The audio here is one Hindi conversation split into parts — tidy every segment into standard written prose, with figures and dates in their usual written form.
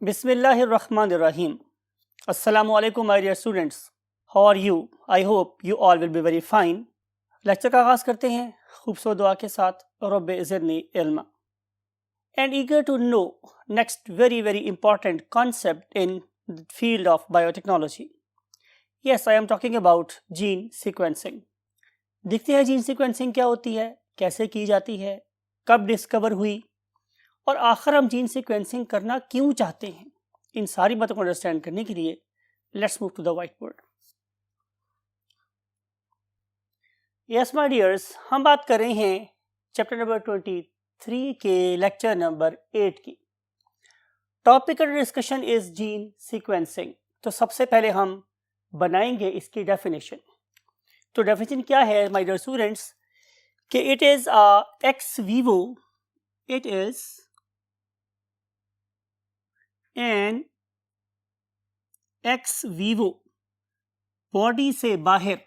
Bismillahirrahmanirrahim. Assalamu alaikum my dear students. How are you? I hope you all will be very fine. Lecture का आगाज़ करते हैं खूबसूरत दुआ के साथ रब्बे ज़िदनी इल्मा. And eager to know next very important concept in the field of biotechnology. Yes, I am talking about gene sequencing. देखते हैं जीन सीक्वेंसिंग क्या होती है, कैसे की जाती है, कब डिस्कवर हुई और आखिर हम जीन सीक्वेंसिंग करना क्यों चाहते हैं. इन सारी बातों को अंडरस्टैंड करने के लिए let's move to the white board. Yes my dears, हम बात कर रहे हैं चैप्टर नंबर 23 के लेक्चर नंबर 8 की. Topic under discussion is gene sequencing. तो सबसे पहले हम बनाएंगे इसकी डेफिनेशन. तो डेफिनेशन क्या है माय डियर स्टूडेंट्स कि it is x Vivo, it is an x Vivo, body से बाहर,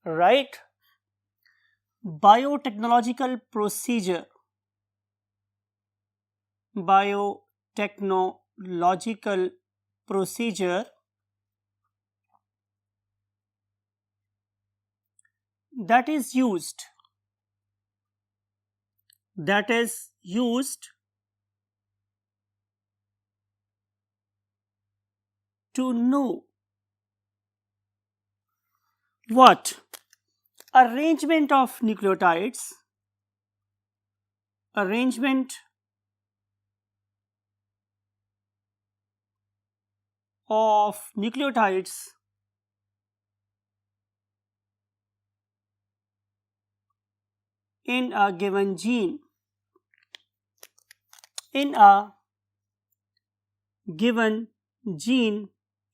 right, biotechnological procedure, biotechnological procedure that is used to know what arrangement of nucleotides in a given gene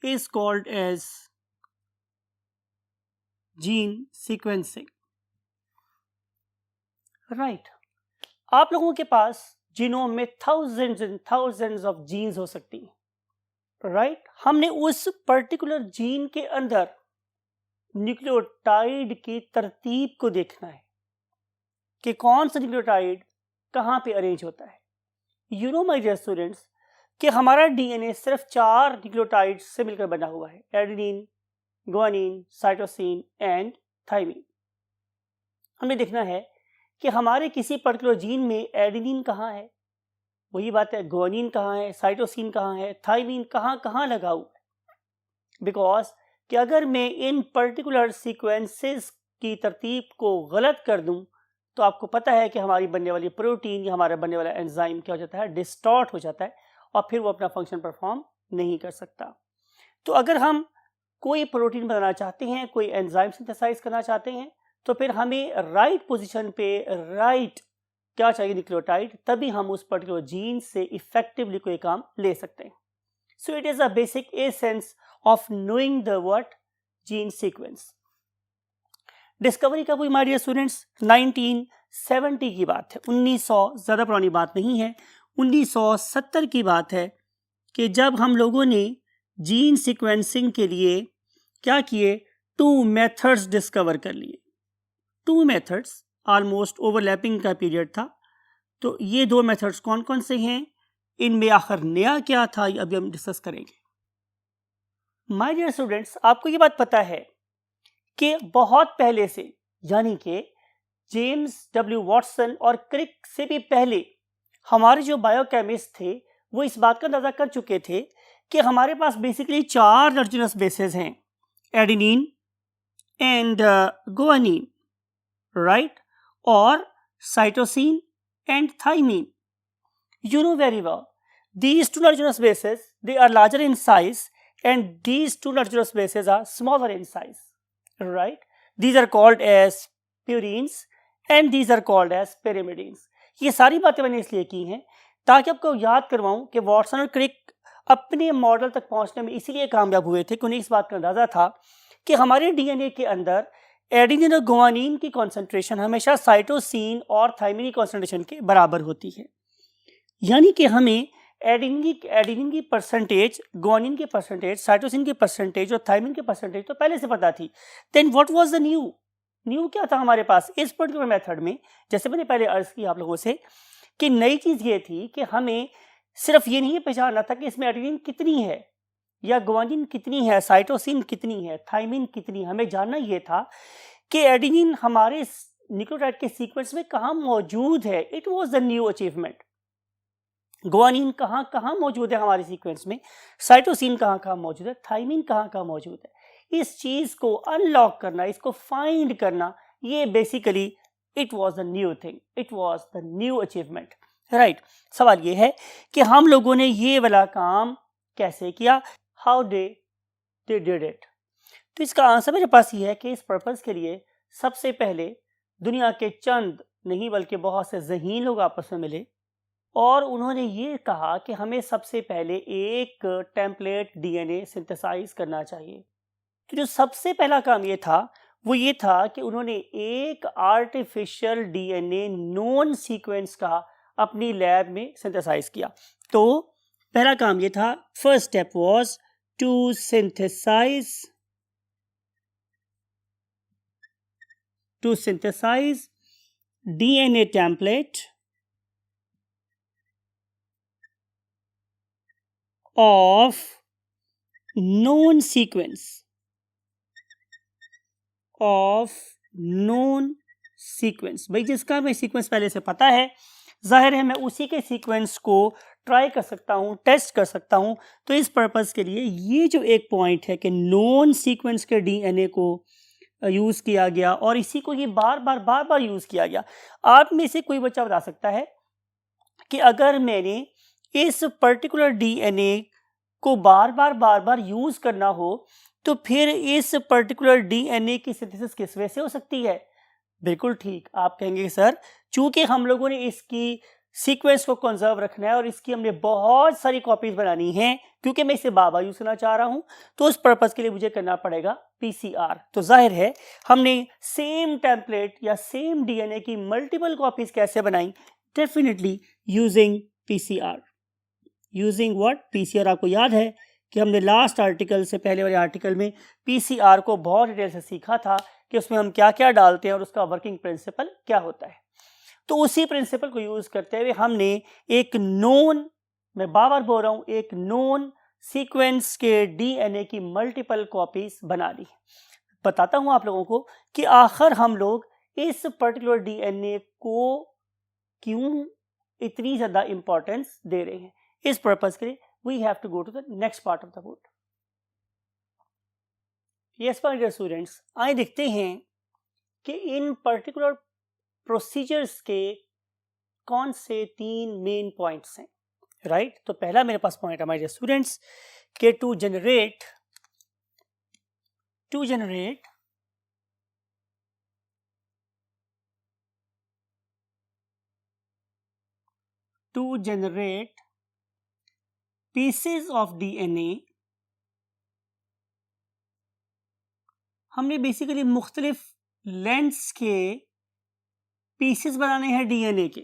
is called as gene sequencing. right. आप लोगों के पास जीनोम में thousands and thousands of genes हो सकती हैं, राइट. हमने उस पर्टिकुलर जीन के अंदर न्यूक्लियोटाइड की तरतीब को देखना है कि कौन सा न्यूक्लियोटाइड कहाँ पे अरेंज होता है. You know my dear students कि हमारा डीएनए सिर्फ 4 न्यूक्लियोटाइड्स से मिलकर बना हुआ है, adenine, guanine, cytosine and thymine. हमें देखना है कि हमारे किसी पर्टिकुलर जीन में एडेनिन कहाँ है, वही बात है, गुआनिन कहाँ है, साइटोसिन कहाँ है, थाइमिन कहाँ लगा हुआ है. बिकॉज कि अगर मैं इन पर्टिकुलर सीक्वेंसेस की तरतीब को गलत कर दूं तो आपको पता है कि हमारी बनने वाली प्रोटीन या हमारा बनने वाला एंजाइम क्या हो जाता है, डिस्टॉर्ट हो जाता है और फिर वो अपना फंक्शन परफॉर्म नहीं कर सकता. तो अगर हम कोई प्रोटीन बनाना चाहते हैं, कोई एंजाइम सिंथेसाइज करना चाहते हैं, तो फिर हमें राइट पोजीशन पे राइट क्या चाहिए, न्यूक्लियोटाइड, तभी हम उस पर्टिकुलर जीन से इफेक्टिवली कोई काम ले सकते हैं. So it is a basic essence of knowing the what gene sequence. Discovery कब हुई माय डियर स्टूडेंट्स? 1970 की बात है, 1900 ज़्यादा पुरानी बात नहीं है, 1970 की बात है कि जब हम लोगों ने जीन सीक्वेंसिंग के लिए क्या किए, 2 मेथड्स डिस्कवर कर लिए. 2 मेथड्स, ऑलमोस्ट ओवरलैपिंग का पीरियड था. तो ये 2 मेथड्स कौन कौन से हैं, इनमें आखिर नया क्या था, ये अभी हम डिस्कस करेंगे. माय डियर स्टूडेंट्स, आपको ये बात पता है कि बहुत पहले से, यानी कि जेम्स डब्ल्यू वॉटसन और क्रिक से भी पहले हमारे जो बायोकेमिस्ट थे वो इस बात का अंदाजा कर चुके थे कि हमारे पास बेसिकली 4 नाइट्रोजनस बेसेस हैं, एडेनिन एंड गुआनिन, राइट, और cytosine and thymine. You know very well these 2 nitrogenous bases, they are larger in size and these 2 nitrogenous bases are smaller in size. Right? These are called as purines and these are called as pyrimidines. ये सारी बातें मैंने इसलिए की हैं ताकि आपको याद करवाऊं कि वॉटसन और क्रिक अपने मॉडल तक पहुंचने में इसीलिए कामयाब हुए थे कि उन्हें इस बात का अंदाजा था कि हमारे डीएनए के अंदर एडेनिन और गुआनिन की कॉन्सेंट्रेशन हमेशा साइटोसिन और थाइमिन की कॉन्सेंट्रेशन के बराबर होती है. यानी कि हमें एडेनिन की परसेंटेज, गुआनिन की परसेंटेज, साइटोसिन की परसेंटेज और थाइमिन की परसेंटेज तो पहले से पता थी. Then what was the new क्या था हमारे पास इस पर्टिकुलर मेथड में? जैसे मैंने पहले अर्ज की आप लोगों से कि नई चीज़ ये थी कि हमें सिर्फ ये नहीं पहचानना था कि इसमें एडेनिन कितनी है या ग्वानिन कितनी है, साइटोसिन कितनी है, थाइमिन कितनी है। हमें जानना ये था कि एडेनिन हमारे न्यूक्लियोटाइड के सीक्वेंस में कहाँ मौजूद है। It was the new achievement. Guanine कहाँ कहाँ मौजूद है हमारे सीक्वेंस में, साइटोसिन कहाँ कहाँ मौजूद है, थाइमिन कहाँ कहाँ मौजूद है। इस चीज को अनलॉक करना, इसको फाइंड करना, ये basically it was the new thing, it was the new achievement, right. सवाल ये है कि हम लोगों ने ये वाला काम कैसे किया, हाउ दे डिड इट। तो इसका आंसर मेरे पास ये है कि इस पर्पस के लिए सबसे पहले दुनिया के चंद नहीं बल्कि बहुत से ज़हीन लोग आपस में मिले और उन्होंने ये कहा कि हमें सबसे पहले एक टेम्पलेट डीएनए सिंथेसाइज करना चाहिए। तो जो सबसे पहला काम ये था वो ये था कि उन्होंने एक आर्टिफिशियल डीएनए नोन सीक्वेंस का अपनी लैब में सिंथेसाइज किया। तो पहला काम ये था, first step was to synthesize DNA template of known sequence भाई जिसका हमें सीक्वेंस पहले से पता है, जाहिर है मैं उसी के सीक्वेंस को ट्राई कर सकता हूँ, टेस्ट कर सकता हूँ। तो इस पर्पस के लिए ये जो एक पॉइंट है कि नॉन सीक्वेंस के डीएनए को यूज़ किया गया और इसी को ये बार बार यूज़ किया गया। आप में से कोई बच्चा बता सकता है कि अगर मैंने इस पर्टिकुलर डीएनए को बार बार यूज़ करना हो तो फिर इस पर्टिकुलर डीएनए की सिंथेसिस किस वजह से हो सकती है? बिल्कुल ठीक, आप कहेंगे सर चूंकि हम लोगों ने इसकी सीक्वेंस को कंजर्व रखना है और इसकी हमने बहुत सारी कॉपीज बनानी है, क्योंकि मैं इसे बार यूज करना चाह रहा हूं, तो उस पर्पस के लिए मुझे करना पड़ेगा पीसीआर। तो जाहिर है हमने सेम टेम्पलेट या सेम डीएनए की मल्टीपल कॉपीज कैसे बनाई? Definitely using PCR. Using what? PCR. आपको याद है कि हमने लास्ट आर्टिकल से पहले वाले आर्टिकल में पीसीआर को बहुत डिटेल से सीखा था कि उसमें हम क्या क्या डालते हैं और उसका वर्किंग प्रिंसिपल क्या होता है। तो उसी प्रिंसिपल को यूज करते हुए हमने एक नोन, मैं बार बार बोल रहा हूं, एक नोन सीक्वेंस के डीएनए की मल्टीपल कॉपीज बना ली। बताता हूं आप लोगों को कि आखिर हम लोग इस पर्टिकुलर डीएनए को क्यों इतनी ज्यादा इंपॉर्टेंस दे रहे हैं। इस पर्पस के लिए we have to go to the next part of the board. Yes, my dear students, आइए देखते हैं कि इन पर्टिकुलर प्रोसीजर्स के कौन से 3 मेन पॉइंट्स हैं, राइट। तो पहला मेरे पास पॉइंट है माय डियर स्टूडेंट्स कि to generate pieces of DNA, हमने बेसिकली मुख्तलिफ लेंथ्स के पीसेस बनाने हैं डीएनए के,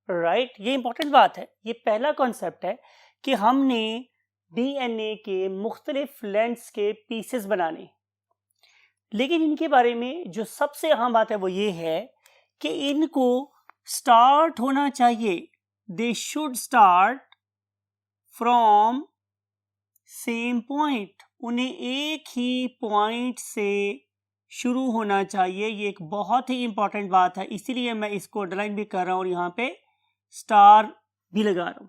राइट। ये इंपॉर्टेंट बात है, ये पहला कॉन्सेप्ट है कि हमने डीएनए के मुख्तलिफ लेंथ्स के पीसेस बनाने। लेकिन इनके बारे में जो सबसे अहम बात है वो ये है कि इनको स्टार्ट होना चाहिए, they should start from same point, उन्हें एक ही पॉइंट से शुरू होना चाहिए। ये एक बहुत ही इंपॉर्टेंट बात है, इसीलिए मैं इसको अंडरलाइन भी कर रहा हूं और यहां पे स्टार भी लगा रहा हूं।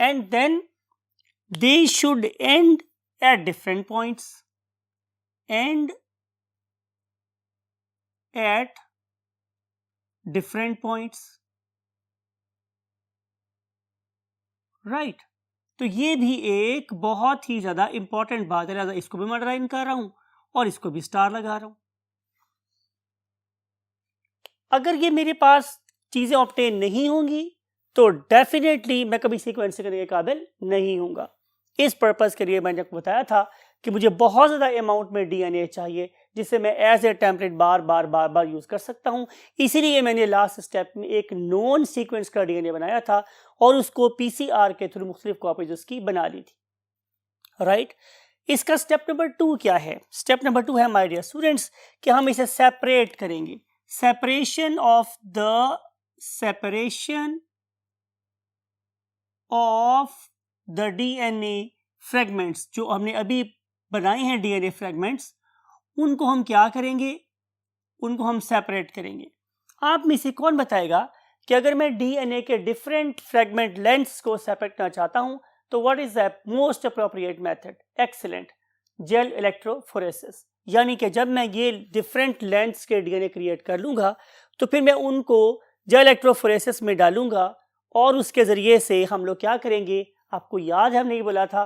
And then they should end at different points, and at different points, right. तो ये भी एक बहुत ही ज्यादा इंपॉर्टेंट बात है, लिहाजा इसको भी मैं अंडरलाइन कर रहा हूं और इसको भी स्टार लगा रहा हूं। अगर ये मेरे पास चीजें ऑब्टेन नहीं होंगी तो डेफिनेटली मैं कभी सीक्वेंस करने के काबिल नहीं हूंगा। इस पर्पस के लिए मैंने आपको बताया था कि मुझे बहुत ज्यादा अमाउंट में डीएनए चाहिए जिसे मैं एज ए टेम्पलेट बार बार यूज कर सकता हूं। इसीलिए मैंने लास्ट स्टेप में एक नॉन सीक्वेंस का डीएनए बनाया था और उसको पीसीआर के थ्रू मुख्तलिफ कॉपीज उसकी बना ली थी, राइट। इसका स्टेप नंबर 2 क्या है? स्टेप नंबर 2 है माय डियर स्टूडेंट्स कि हम इसे सेपरेट करेंगे। Separation of the DNA fragments, जो हमने अभी बनाए हैं डीएनए फ्रेगमेंट्स, उनको हम क्या करेंगे, उनको हम सेपरेट करेंगे। आप में से कौन बताएगा कि अगर मैं डीएनए के डिफरेंट फ्रेगमेंट लेंथ्स को सेपरेट करना चाहता हूं तो what is the most appropriate method? Excellent, gel electrophoresis. यानी कि जब मैं ये डिफरेंट लेंथ्स के डीएनए क्रिएट कर लूंगा तो फिर मैं उनको जेल इलेक्ट्रोफोरेसिस में डालूंगा और उसके जरिए से हम लोग क्या करेंगे, आपको याद है हमने ये बोला था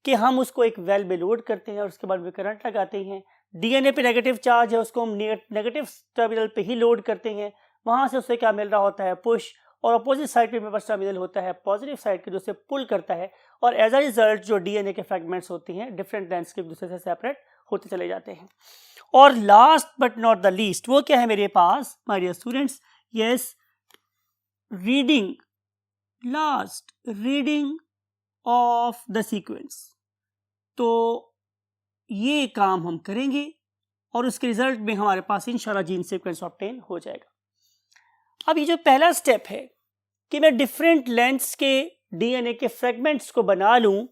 कि हम उसको एक वेल में लोड करते हैं और उसके बाद में करंट लगाते हैं। डीएनए पे नेगेटिव चार्ज है, उसको हम नेगेटिव टर्मिनल पे ही लोड करते हैं, वहां से उसे क्या मिल रहा होता है, पुश, और अपोजिट साइड पे मेरे टर्मिनल होता है पॉजिटिव साइड के, जो उसे पुल करता है, और एज अ रिजल्ट जो डीएनए के फ्रेगमेंट्स होती हैं डिफरेंट लेंथ्स के दूसरे से सेपरेट होते चले जाते हैं। और last but not the least वो क्या है मेरे पास my dear students? Yes, reading, last reading of the sequence. तो ये काम हम करेंगे और उसके रिजल्ट में हमारे पास इंशाल्लाह जीन सीक्वेंस ऑब्टेन हो जाएगा। अब ये जो पहला स्टेप है कि मैं डिफरेंट लेंथ्स के डीएनए के फ्रेगमेंट्स को बना लूं,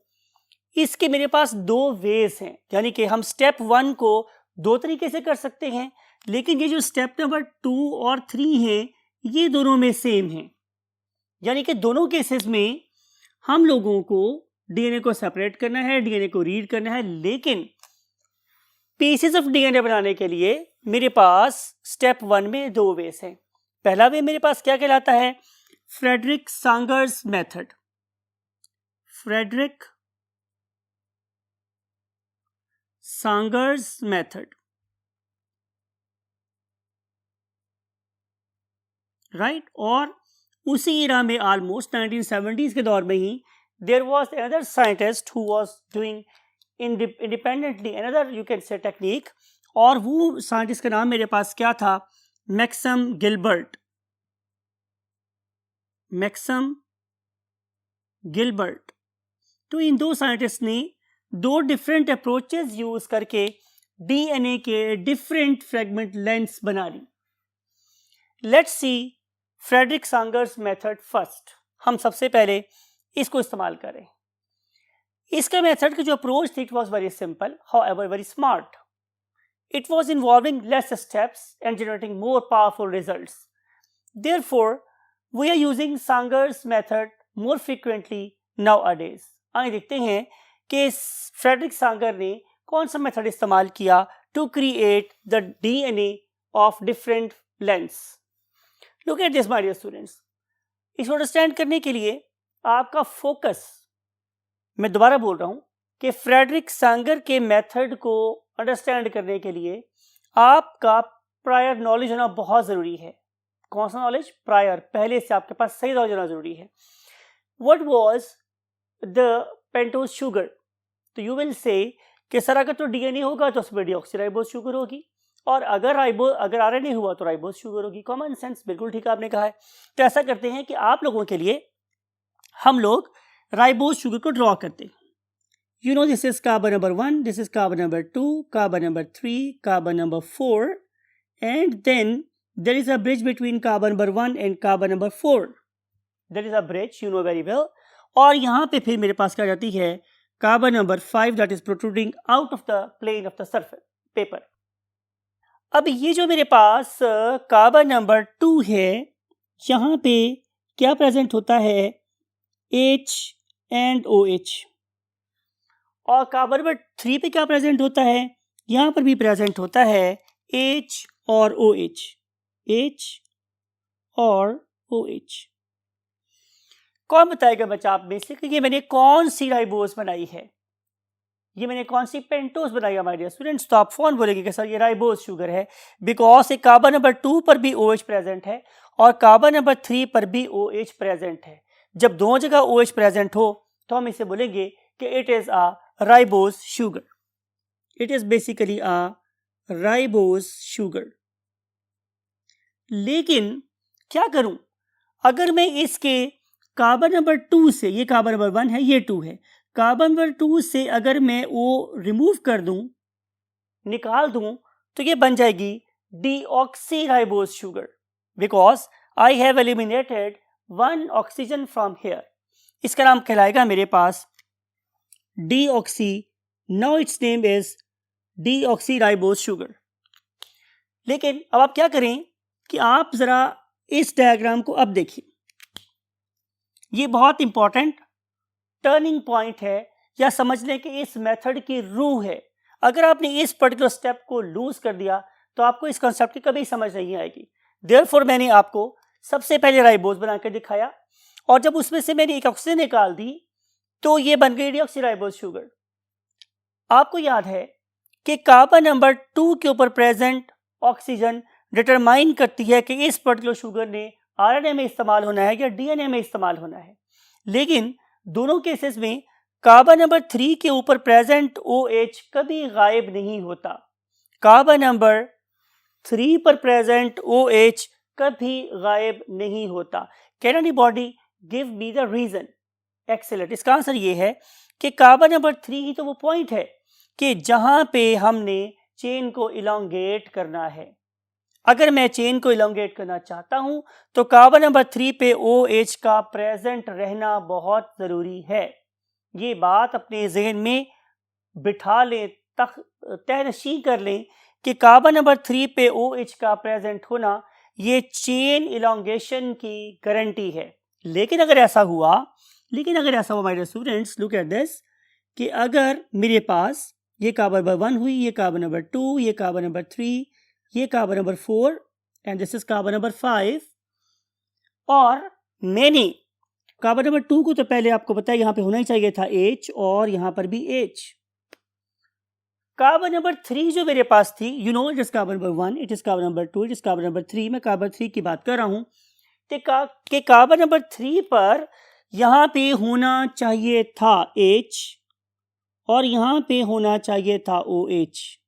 इसके मेरे पास दो वेज हैं। यानी कि हम स्टेप 1 को दो तरीके से कर सकते हैं, लेकिन ये जो स्टेप नंबर 2 और 3 है ये दोनों में सेम है। यानी कि दोनों केसेस में हम लोगों को डीएनए को सेपरेट करना है, डीएनए को रीड करना है, लेकिन पीसेस ऑफ डीएनए बनाने के लिए मेरे पास स्टेप 1 में दो वेज हैं। पहला वे मेरे पास क्या कहलाता है? Frederick Sanger's method. Frederick Sanger's method, right. और उसी इरा में ऑलमोस्ट 1970s के दौर में ही there was another scientist who was doing independently another you can say technique, और वो साइंटिस्ट का नाम मेरे पास क्या था? Maxam Gilbert. Maxam Gilbert. तो इन दो साइंटिस्ट ने दो डिफरेंट अप्रोचेस यूज करके डीएनए के डिफरेंट फ्रेगमेंट लेंथ्स बना ली। Let's see Frederick Sanger's method first. हम सबसे पहले इसको इस्तेमाल करें। इसका मेथड की जो अप्रोच थी it was very simple, however very smart. It was involving less steps and generating more powerful results. Therefore we are using Sanger's method more frequently nowadays. आइए देखते हैं कि फ्रेडरिक सांगर ने कौन सा मेथड इस्तेमाल किया to create the DNA of different lengths. Look at this my dear students. इसको अंडरस्टैंड करने के लिए आपका फोकस, मैं दोबारा बोल रहा हूं कि फ्रेडरिक सांगर के मेथड को अंडरस्टैंड करने के लिए आपका प्रायर नॉलेज होना बहुत जरूरी है। कौन सा नॉलेज? प्रायर, पहले से आपके पास सही नॉलेज होना जरूरी है। What was the pentose sugar? तो यू विल से कि सर अगर तो डीएनए होगा तो उसमें डीऑक्सीराइबोज शुगर होगी, और अगर आरएनए हुआ तो राइबोज शुगर होगी। कॉमन सेंस, बिल्कुल ठीक आपने कहा है। तो ऐसा करते हैं कि आप लोगों के लिए हम लोग राइबोज शुगर को ड्रॉ करते हैं। You know this is carbon number 1, this is carbon number 2, carbon number 3, carbon number 4, and then there is a bridge between carbon number 1 and carbon number 4. There is a bridge, you know very well. और यहाँ पे फिर मेरे पास क्या जाती है carbon number 5 that is protruding out of the plane of the surface paper. अब ये जो मेरे पास कार्बन नंबर 2 है, यहाँ पे क्या प्रेजेंट होता है? H and OH। और कार्बन नंबर 3 पे क्या प्रेजेंट होता है? यहाँ पर भी प्रेजेंट होता है H और OH। H और OH। कौन बताएगा बच्चा आप में से कि ये मैंने कौन सी राइबोज बनाई है, ये मैंने कौन सी पेंटोज बनाई है माय डियर स्टूडेंट्स? तो आप फोन बोलेंगे कि सर ये राइबोज शुगर है, बिकॉज ये कार्बन नंबर 2 पर भी OH प्रेजेंट है और कार्बन नंबर 3 पर भी OH प्रेजेंट है। जब दोनों जगह OH प्रेजेंट हो तो हम इसे बोलेंगे कि it is a ribose sugar. It is basically a ribose sugar. लेकिन क्या करूं अगर मैं इसके कार्बन नंबर 2 से, ये कार्बन नंबर 1 है, ये 2 है, कार्बन नंबर 2 से अगर मैं वो रिमूव कर दूं, निकाल दूं, तो ये बन जाएगी deoxyribose sugar, because I have eliminated 1 oxygen from here. इसका नाम कहलाएगा मेरे पास deoxy, now it's name is deoxyribose sugar. लेकिन अब आप क्या करें कि आप जरा इस डायग्राम को अब देखिए, ये बहुत इंपॉर्टेंट टर्निंग पॉइंट है या समझ लें कि इस मेथड की रूह है। अगर आपने इस पर्टिकुलर स्टेप को लूज कर दिया तो आपको इस कॉन्सेप्ट की कभी समझ नहीं आएगी। देयरफॉर मैंने आपको सबसे पहले राइबोज बनाकर दिखाया और जब उसमें से मैंने एक ऑक्सीजन निकाल दी तो ये बन गई डीऑक्सीराइबोज शुगर। आपको याद है कि कार्बन नंबर 2 के ऊपर प्रेजेंट ऑक्सीजन डिटरमाइन करती है कि इस पर्टिकुलर शुगर ने आरएनए में इस्तेमाल होना है या डीएनए में इस्तेमाल होना है। लेकिन दोनों केसेस में कार्बन नंबर 3 के ऊपर प्रेजेंट OH कभी गायब नहीं होता। कार्बन नंबर 3 पर प्रेजेंट OH कभी गायब नहीं होता। Can anybody give me the reason? Excellent. इसका आंसर ये है कि कार्बन नंबर 3 ही तो वो पॉइंट है कि जहां पे हमने चेन को इलोंगेट करना है। अगर मैं चेन को इलोंगेट करना चाहता हूं तो कार्बन नंबर 3 पे OH का प्रेजेंट रहना बहुत जरूरी है। ये बात अपने जहन में बिठा लें, तहनशी कर लें कि कार्बन नंबर 3 पे OH का प्रेजेंट होना ये चेन इलोंगेशन की गारंटी है। लेकिन अगर ऐसा हुआ my dear students, look at this, कि अगर मेरे पास ये कार्बन नंबर 1 हुई, ये कार्बन नंबर 2, ये कार्बन नंबर 3, ये carbon number 4 and this is carbon number 5, और मैंने कार्बन नंबर 2 को तो पहले आपको पता है यहां पे होना ही चाहिए था H और यहां पर भी H। कार्बन नंबर 3 जो मेरे पास थी, you know it is carbon number 1, it is carbon number 2, it is carbon number 3, मैं कार्बन 3 की बात कर रहा हूं कि कार्बन नंबर 3 पर यहां पे होना चाहिए था H और यहां पे होना चाहिए था OH,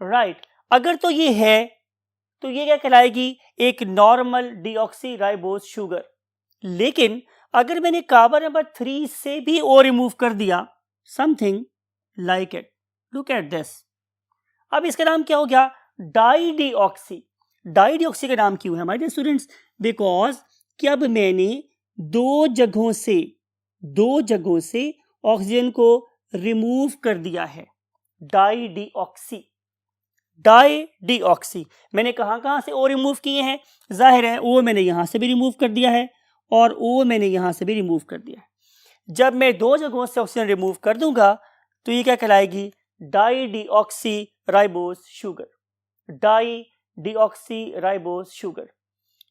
राइट। अगर तो ये है तो ये क्या कहलाएगी? एक नॉर्मल डीऑक्सीराइबोज शुगर। लेकिन अगर मैंने कार्बन नंबर 3 से भी O रिमूव कर दिया, something like it, look at this, अब इसका नाम क्या हो गया? डाईडीऑक्सी। डाईडीऑक्सी का नाम क्यों है माय डियर स्टूडेंट्स? बिकॉज कि अब मैंने दो जगहों से ऑक्सीजन को रिमूव कर दिया है। डाईडीऑक्सी मैंने कहां से O रिमूव किए हैं? जाहिर है O मैंने यहां से भी रिमूव कर दिया है और O मैंने यहां से भी रिमूव कर दिया है। जब मैं दो जगहों से ऑक्सीजन रिमूव कर दूंगा तो ये क्या कहलाएगी? Dideoxyribose sugar. Dideoxyribose sugar,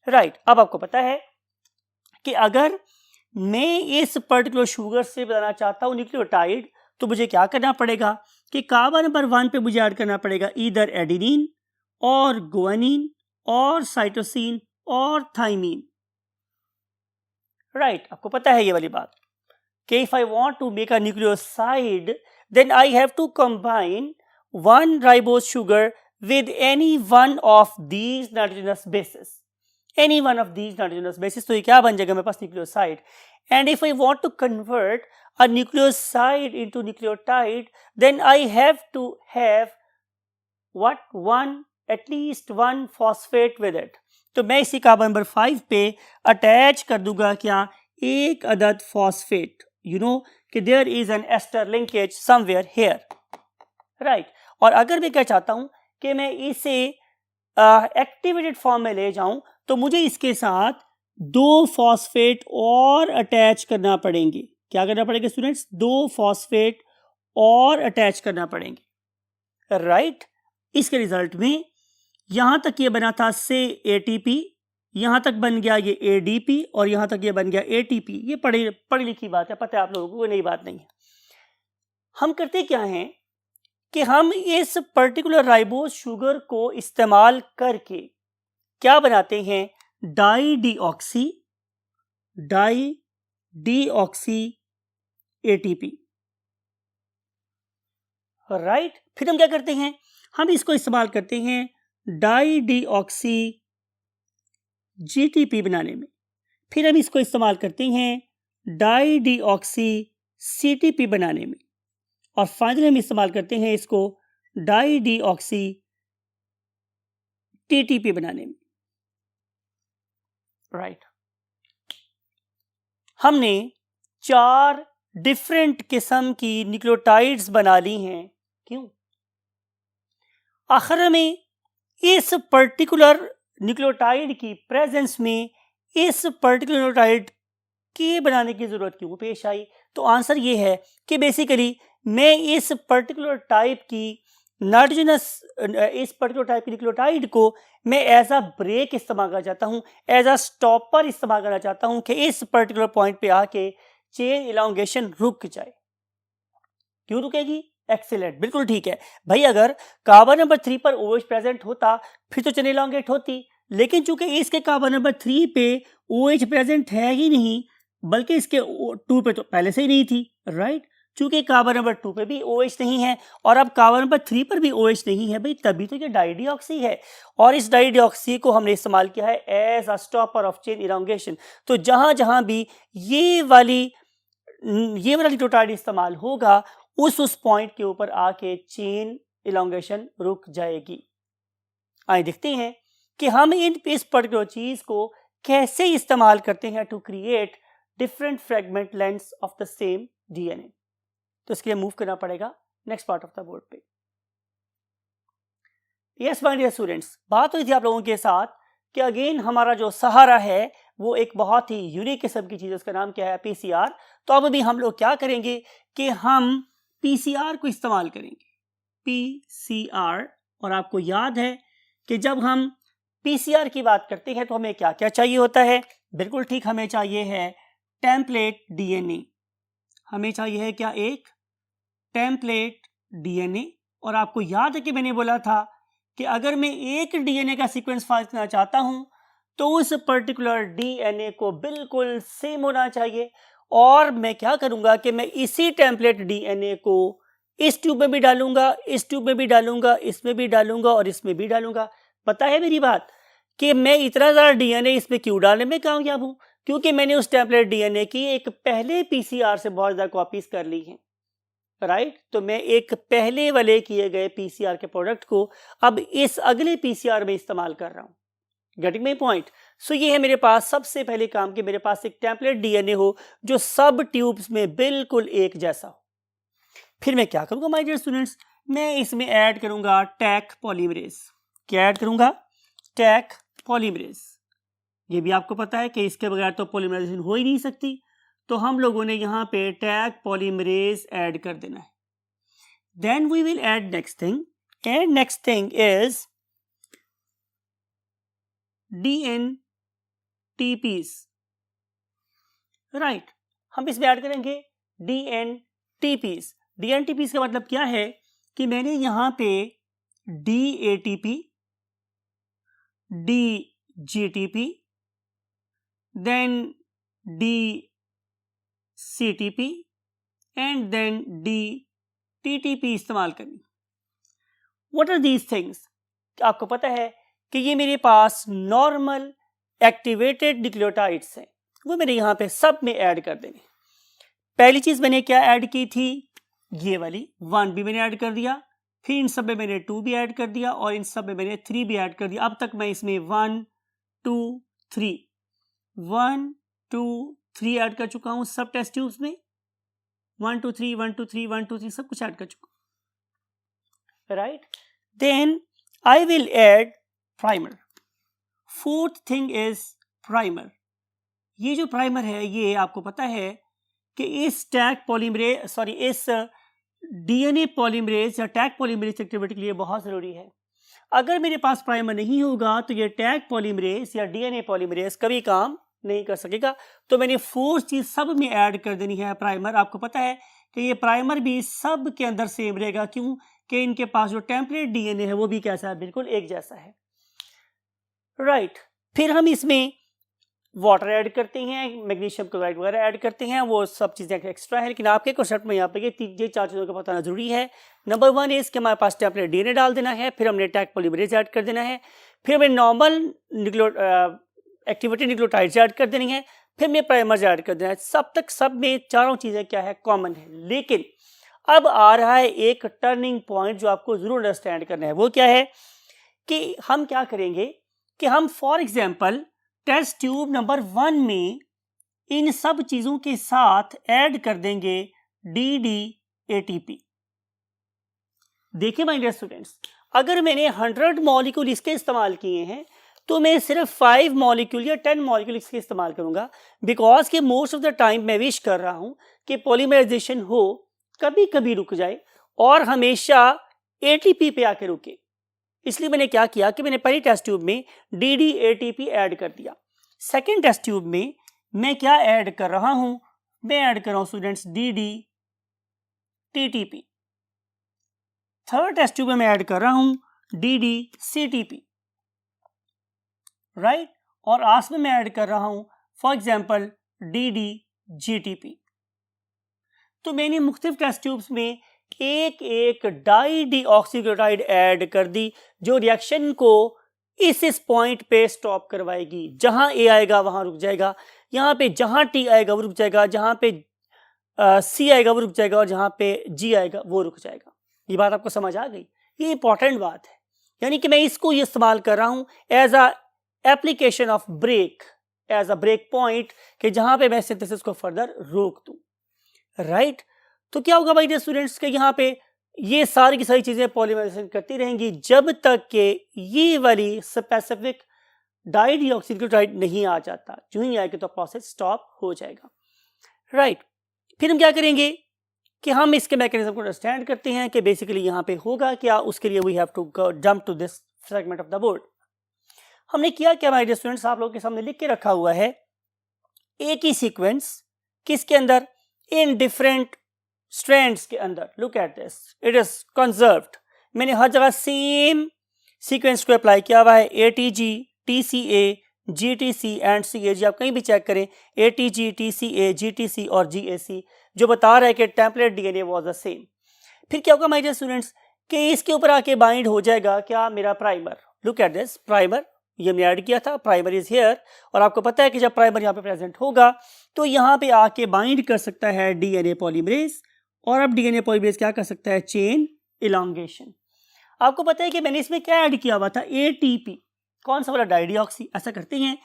right. अब आपको पता है कि अगर मैं इस पर्टिकुलर शुगर से बनाना चाहता हूं न्यूक्लियोटाइड तो मुझे क्या करना पड़ेगा कि कार्बन नंबर 1 पे मुझे ऐड करना पड़ेगा ईदर एडिनिन और गुआनिन और साइटोसिन और थाइमीन, राइट। आपको पता है ये वाली बात कि if I want to make a nucleoside then I have to combine one ribose sugar with any one of these nitrogenous bases, तो ये क्या बन जाएगा मेरे पास? Nucleoside. And if I want to convert a nucleoside into nucleotide then I have to have at least one phosphate with it। तो मैं इसी कार्बन नंबर 5 पे अटैच कर दूंगा क्या? एक अदद फॉस्फेट। यू नो कि there is an ester linkage somewhere here, right. और अगर मैं क्या चाहता हूं कि मैं इसे एक्टिवेटेड फॉर्म में ले जाऊं तो मुझे इसके साथ दो फॉस्फेट और अटैच करना पड़ेंगे। क्या करना पड़ेगा स्टूडेंट्स? दो फॉस्फेट और अटैच करना पड़ेंगे, राइट। इसके रिजल्ट में यहां तक ये बना था से ATP, यहां तक बन गया ये ADP और यहां तक ये बन गया ATP। ये पढ़ी लिखी बात है, पता है आप लोगों को, नई बात नहीं है। हम करते क्या हैं कि हम इस पर्टिकुलर राइबोज शुगर को इस्तेमाल करके क्या बनाते हैं? डाईडीऑक्सी ATP, राइट। फिर हम क्या करते हैं? हम इसको इस्तेमाल करते हैं डाईडीऑक्सी GTP बनाने में। फिर हम इसको इस्तेमाल करते हैं डाईडीऑक्सी CTP बनाने में और फाइनली हम इस्तेमाल करते हैं इसको डाईडीऑक्सी TTP बनाने में, राइट। हमने 4 डिफरेंट किस्म की न्यूक्लियोटाइड्स बना ली हैं। क्यों? आखिर में इस पर्टिकुलर न्यूक्लियोटाइड की प्रेजेंस में इस पर्टिकुलर न्यूक्लियोटाइड के बनाने की ज़रूरत क्यों पेश आई? तो आंसर ये है कि बेसिकली मैं इस पर्टिकुलर टाइप की न्यूक्लियोटाइड को मैं एज अ ब्रेक इस्तेमाल करना चाहता हूँ, एज अ स्टॉपर इस्तेमाल करना चाहता हूँ कि इस पर्टिकुलर पॉइंट पे आके चेन इलांगेशन रुक जाए। क्यों रुकेगी? एक्सीलेंट, बिल्कुल ठीक है भाई। अगर कार्बन नंबर 3 पर OH प्रेजेंट होता फिर तो चेन इलांगेट होती, लेकिन चूंकि इसके कार्बन नंबर 3 पे OH प्रेजेंट है ही नहीं, बल्कि इसके 2 पे तो पहले से ही नहीं थी, राइट। चूंकि कार्बन नंबर 2 पे भी OH नहीं है और अब कार्बन नंबर 3 पर भी OH नहीं है भाई, तभी तो ये डाइडिऑक्सी है। और इस डाइडिऑक्सी को हमने इस्तेमाल किया है as a stopper of chain elongation. तो जहां जहां भी ये वाला न्यूक्लियोटाइड इस्तेमाल होगा उस पॉइंट के ऊपर आके चेन इलांगेशन रुक जाएगी। आइए देखते हैं कि हम इस पर्टिकुलर चीज को कैसे इस्तेमाल करते हैं to create different fragment lengths of the same DNA. तो इसके लिए मूव करना पड़ेगा next part of the board पे। यस माय डियर स्टूडेंट्स, बात हुई थी आप लोगों के साथ कि अगेन हमारा जो सहारा है वो एक बहुत ही यूनिक किस्म की चीज, उसका नाम क्या है? पीसीआर। तो अब अभी हम लोग क्या करेंगे कि हम पीसीआर को इस्तेमाल करेंगे, पीसीआर। और आपको याद है कि जब हम पीसीआर की बात करते हैं तो हमें क्या क्या चाहिए होता है? बिल्कुल ठीक, हमें चाहिए है टेम्पलेट डीएनए। हमें चाहिए है क्या? एक टेम्पलेट डीएनए। और आपको याद है कि मैंने बोला था कि अगर मैं एक डीएनए का सीक्वेंस फाइल करना चाहता हूं तो उस पर्टिकुलर डीएनए को बिल्कुल सेम होना चाहिए। और मैं क्या करूंगा कि मैं इसी टेम्पलेट डीएनए को इस ट्यूब में भी डालूंगा, इस ट्यूब में भी डालूंगा, इसमें भी डालूंगा और इसमें भी डालूंगा। पता है मेरी बात कि मैं इतना ज़्यादा डीएनए इसमें क्यों डालने में कामयाब हूं? क्योंकि मैंने उस टेम्पलेट डीएनए की एक पहले पीसीआर से बहुत ज़्यादा कॉपीज कर ली हैं, राइट। तो मैं एक पहले वाले किए गए पीसीआर के प्रोडक्ट को अब इस अगले पीसीआर में इस्तेमाल कर रहा हूं। Getting my point? सो ये है मेरे पास सबसे पहले काम कि मेरे पास एक टेम्पलेट डीएनए हो जो सब ट्यूब्स में बिल्कुल एक जैसा हो। फिर मैं क्या करूंगा माय डियर स्टूडेंट्स? मैं इसमें ऐड करूंगा टैक पॉलीमरेज। क्या ऐड करूंगा? Taq polymerase. ये भी आपको पता है कि इसके बगैर तो पॉलीमराइजेशन हो ही नहीं सकती, तो हम लोगों ने यहाँ पे टैक पॉलीमरेज ऐड कर देना है। Then we will add next thing, and next thing is DNTPs, right. हम इसमें ऐड करेंगे DNTPs। DNTPs का मतलब क्या है कि मैंने यहाँ पे DATP, DGTP, then DCTP and then DTTP इस्तेमाल करनी। What are these things? आपको पता है कि ये मेरे पास नॉर्मल एक्टिवेटेड न्यूक्लियोटाइड्स हैं, वो मेरे यहाँ पे सब में ऐड कर देंगे। पहली चीज मैंने क्या ऐड की थी? ये वाली 1 भी मैंने ऐड कर दिया, फिर इन सब में मैंने 2 भी ऐड कर दिया और इन सब में मैंने 3 भी ऐड कर दिया। अब तक मैं इसमें 1 2 3 1 2 3 ऐड कर चुका हूं सब टेस्ट ट्यूब्स में। 1 2 3 1 2 3 1 2 3 सब कुछ ऐड कर चुका, right. Then I will add primer. Fourth thing is primer. ये जो प्राइमर है ये आपको पता है कि इस टैग पॉलीमरेज इस डीएनए पॉलीमरेज या टैग पॉलीमरेज एक्टिविटी के लिए बहुत ज़रूरी है। अगर मेरे पास प्राइमर नहीं होगा तो ये टैग पॉलीमरेज या डीएनए पॉलीमरेज कभी काम नहीं कर सकेगा। तो मैंने फोर्थ चीज़ सब में ऐड कर देनी है, प्राइमर। आपको पता है कि ये प्राइमर भी सब के अंदर सेम रहेगा, क्यों कि इनके पास जो टेम्पलेट डीएनए है वो भी कैसा है? बिल्कुल एक जैसा है, राइट। फिर हम इसमें वाटर ऐड करते हैं, मैग्नीशियम क्लोराइड वगैरह ऐड करते हैं, वो सब चीज़ें एक्स्ट्रा है, लेकिन आपके कॉन्सेप्ट में यहाँ पे ये 4 चीज़ों का बताना जरूरी है। नंबर 1 इज कि हमारे पास टेम्पलेट डीएनए डाल देना है, फिर हमने टैग पॉलीमरेज ऐड कर देना है, फिर हमें नॉर्मल एक्टिवेटेड न्यूक्लियोटाइड्स ऐड कर देनी है, फिर हमें प्राइमर्स ऐड कर देना है। सब में चारों चीज़ें क्या है? कॉमन है। लेकिन अब आ रहा है एक टर्निंग पॉइंट जो आपको जरूर अंडरस्टैंड करना है। वो क्या है कि हम क्या करेंगे कि हम for example test tube number 1 में इन सब चीज़ों के साथ ऐड कर देंगे DDATP। देखिए माय डियर स्टूडेंट्स, अगर मैंने 100 मॉलिक्यूल इसके इस्तेमाल किए हैं तो मैं सिर्फ 5 मॉलिक्यूल या 10 मॉलिक्यूल इसके इस्तेमाल करूंगा, बिकॉज कि मोस्ट ऑफ द टाइम मैं विश कर रहा हूं कि पॉलीमराइजेशन हो, कभी कभी रुक जाए और हमेशा ATP पे आके रुके। इसलिए मैंने क्या किया कि मैंने पहली टेस्ट ट्यूब में DDATP ऐड कर दिया। सेकेंड टेस्ट ट्यूब में मैं क्या ऐड कर रहा हूं, मैं ऐड कर रहा हूं students DDTTP। Third test tube में मैं ऐड कर रहा हूं DDCTP, राइट। और आस में मैं ऐड कर रहा हूं फॉर एग्जाम्पल DDGTP। तो मैंने मुख्तलिफ टेस्ट ट्यूब्स में एक एक डाई डीऑक्सीग्लूटाइड ऐड कर दी, जो रिएक्शन को इस पॉइंट पे स्टॉप करवाएगी। जहां A आएगा वहां रुक जाएगा, यहाँ पे जहां T आएगा वो रुक जाएगा, जहां पे C आएगा वो रुक जाएगा और जहां पे G आएगा वो रुक जाएगा। ये बात आपको समझ आ गई? ये इंपॉर्टेंट बात है, यानी कि मैं इसको ये इस्तेमाल कर रहा हूं as a application of break, as a break point, कि जहां पे मैं सिंथेसिस को फर्दर रोक दूं, राइट। तो क्या होगा भाई डियर स्टूडेंट्स के यहाँ पे ये सारी की सारी चीजें पॉलीमराइजेशन करती रहेंगी जब तक कि ये वाली स्पेसिफिक डाई डीऑक्सीग्लूटाइड नहीं आ जाता। जो ही आएगा तो प्रोसेस स्टॉप हो जाएगा, राइट। फिर हम क्या करेंगे कि हम इसके मैकेनिज्म को अंडरस्टैंड करते हैं कि बेसिकली यहाँ पे होगा क्या। उसके लिए we have to jump to this segment of the board. हमने किया क्या माय डियर स्टूडेंट्स, आप लोगों के सामने लिख के रखा हुआ है एक ही सीक्वेंस किसके अंदर, इन डिफरेंट स्ट्रैंड्स के अंदर। Look at this, it is conserved. मैंने हर जगह सेम सीक्वेंस को अप्लाई किया हुआ है, ATG, TCA, GTC and CAG। आप कहीं भी चेक करें ATG, TCA, GTC और GAC, जो बता रहा है कि template DNA was the same. फिर क्या होगा माय डियर स्टूडेंट्स कि इसके ऊपर आके बाइंड हो जाएगा क्या, मेरा primer. Look at this, primer ये हमने ऐड किया था, प्राइमर इज हियर। और आपको पता है कि जब प्राइमर यहाँ पे प्रेजेंट होगा तो यहाँ पे आके बाइंड कर सकता है DNA पॉलीमरेज, और अब DNA पॉलीमरेज क्या कर सकता है, चेन इलॉन्गेशन। आपको पता है कि मैंने इसमें क्या ऐड किया हुआ था, ATP, कौन सा वाला, डाइडिऑक्सी। ऐसा करते हैं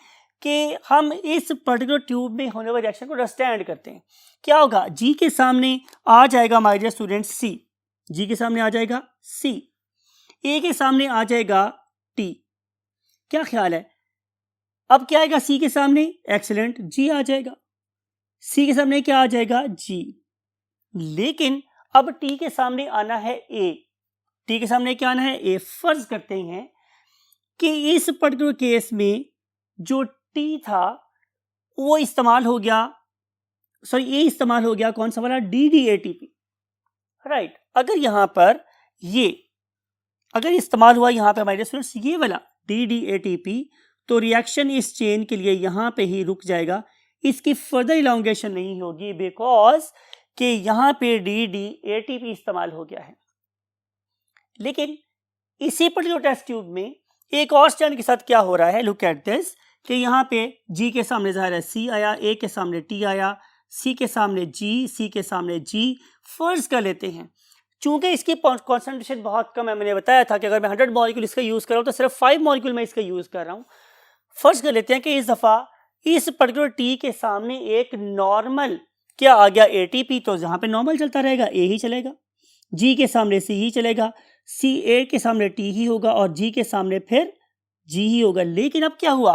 कि हम इस पर्टिकुलर ट्यूब में होने वाले रिएक्शन को अंडरस्टैंड करते हैं। क्या होगा, G के सामने आ जाएगा my dear students C, G के सामने आ जाएगा C, A के सामने आ जाएगा T। क्या ख्याल है, अब क्या आएगा C के सामने, एक्सीलेंट, G आ जाएगा। C के सामने क्या आ जाएगा, G। लेकिन अब T के सामने आना है A, T के सामने क्या आना है, A। फर्ज करते हैं कि इस पर्टिकुलर केस में जो T था वो इस्तेमाल हो गया, सॉरी A इस्तेमाल हो गया, कौन सा वाला, DDATP, राइट। अगर यहां पर ये अगर इस्तेमाल हुआ यहाँ पे हमारे स्टूडेंट्स ये वाला DDATP, तो रिएक्शन इस चेन के लिए यहाँ पे ही रुक जाएगा, इसकी फर्दर इलॉन्गेशन नहीं होगी, बिकॉज कि यहाँ पे DDATP इस्तेमाल हो गया है। लेकिन इसी पर्टिकुलर टेस्ट ट्यूब में एक और स्ट्रैंड के साथ क्या हो रहा है, लुक एट दिस, कि यहाँ पे G के सामने ज़ाहिर है C आया, A के सामने T आया, C के सामने G, C के सामने G। फर्ज कर लेते हैं चूंकि इसकी कॉन्सेंट्रेशन बहुत कम है, मैंने बताया था कि अगर मैं 100 मॉलिक्यूल इसका यूज़ कर रहा हूँ तो सिर्फ 5 मॉलिक्यूल मैं इसका यूज़ कर रहा हूँ। फर्ज कर लेते हैं कि इस दफ़ा इस पर्टिकुलर T के सामने एक नॉर्मल क्या आ गया, ATP, तो जहाँ पे नॉर्मल चलता रहेगा A ही चलेगा, G के सामने C ही चलेगा, A के सामने T ही होगा और G के सामने फिर G ही होगा। लेकिन अब क्या हुआ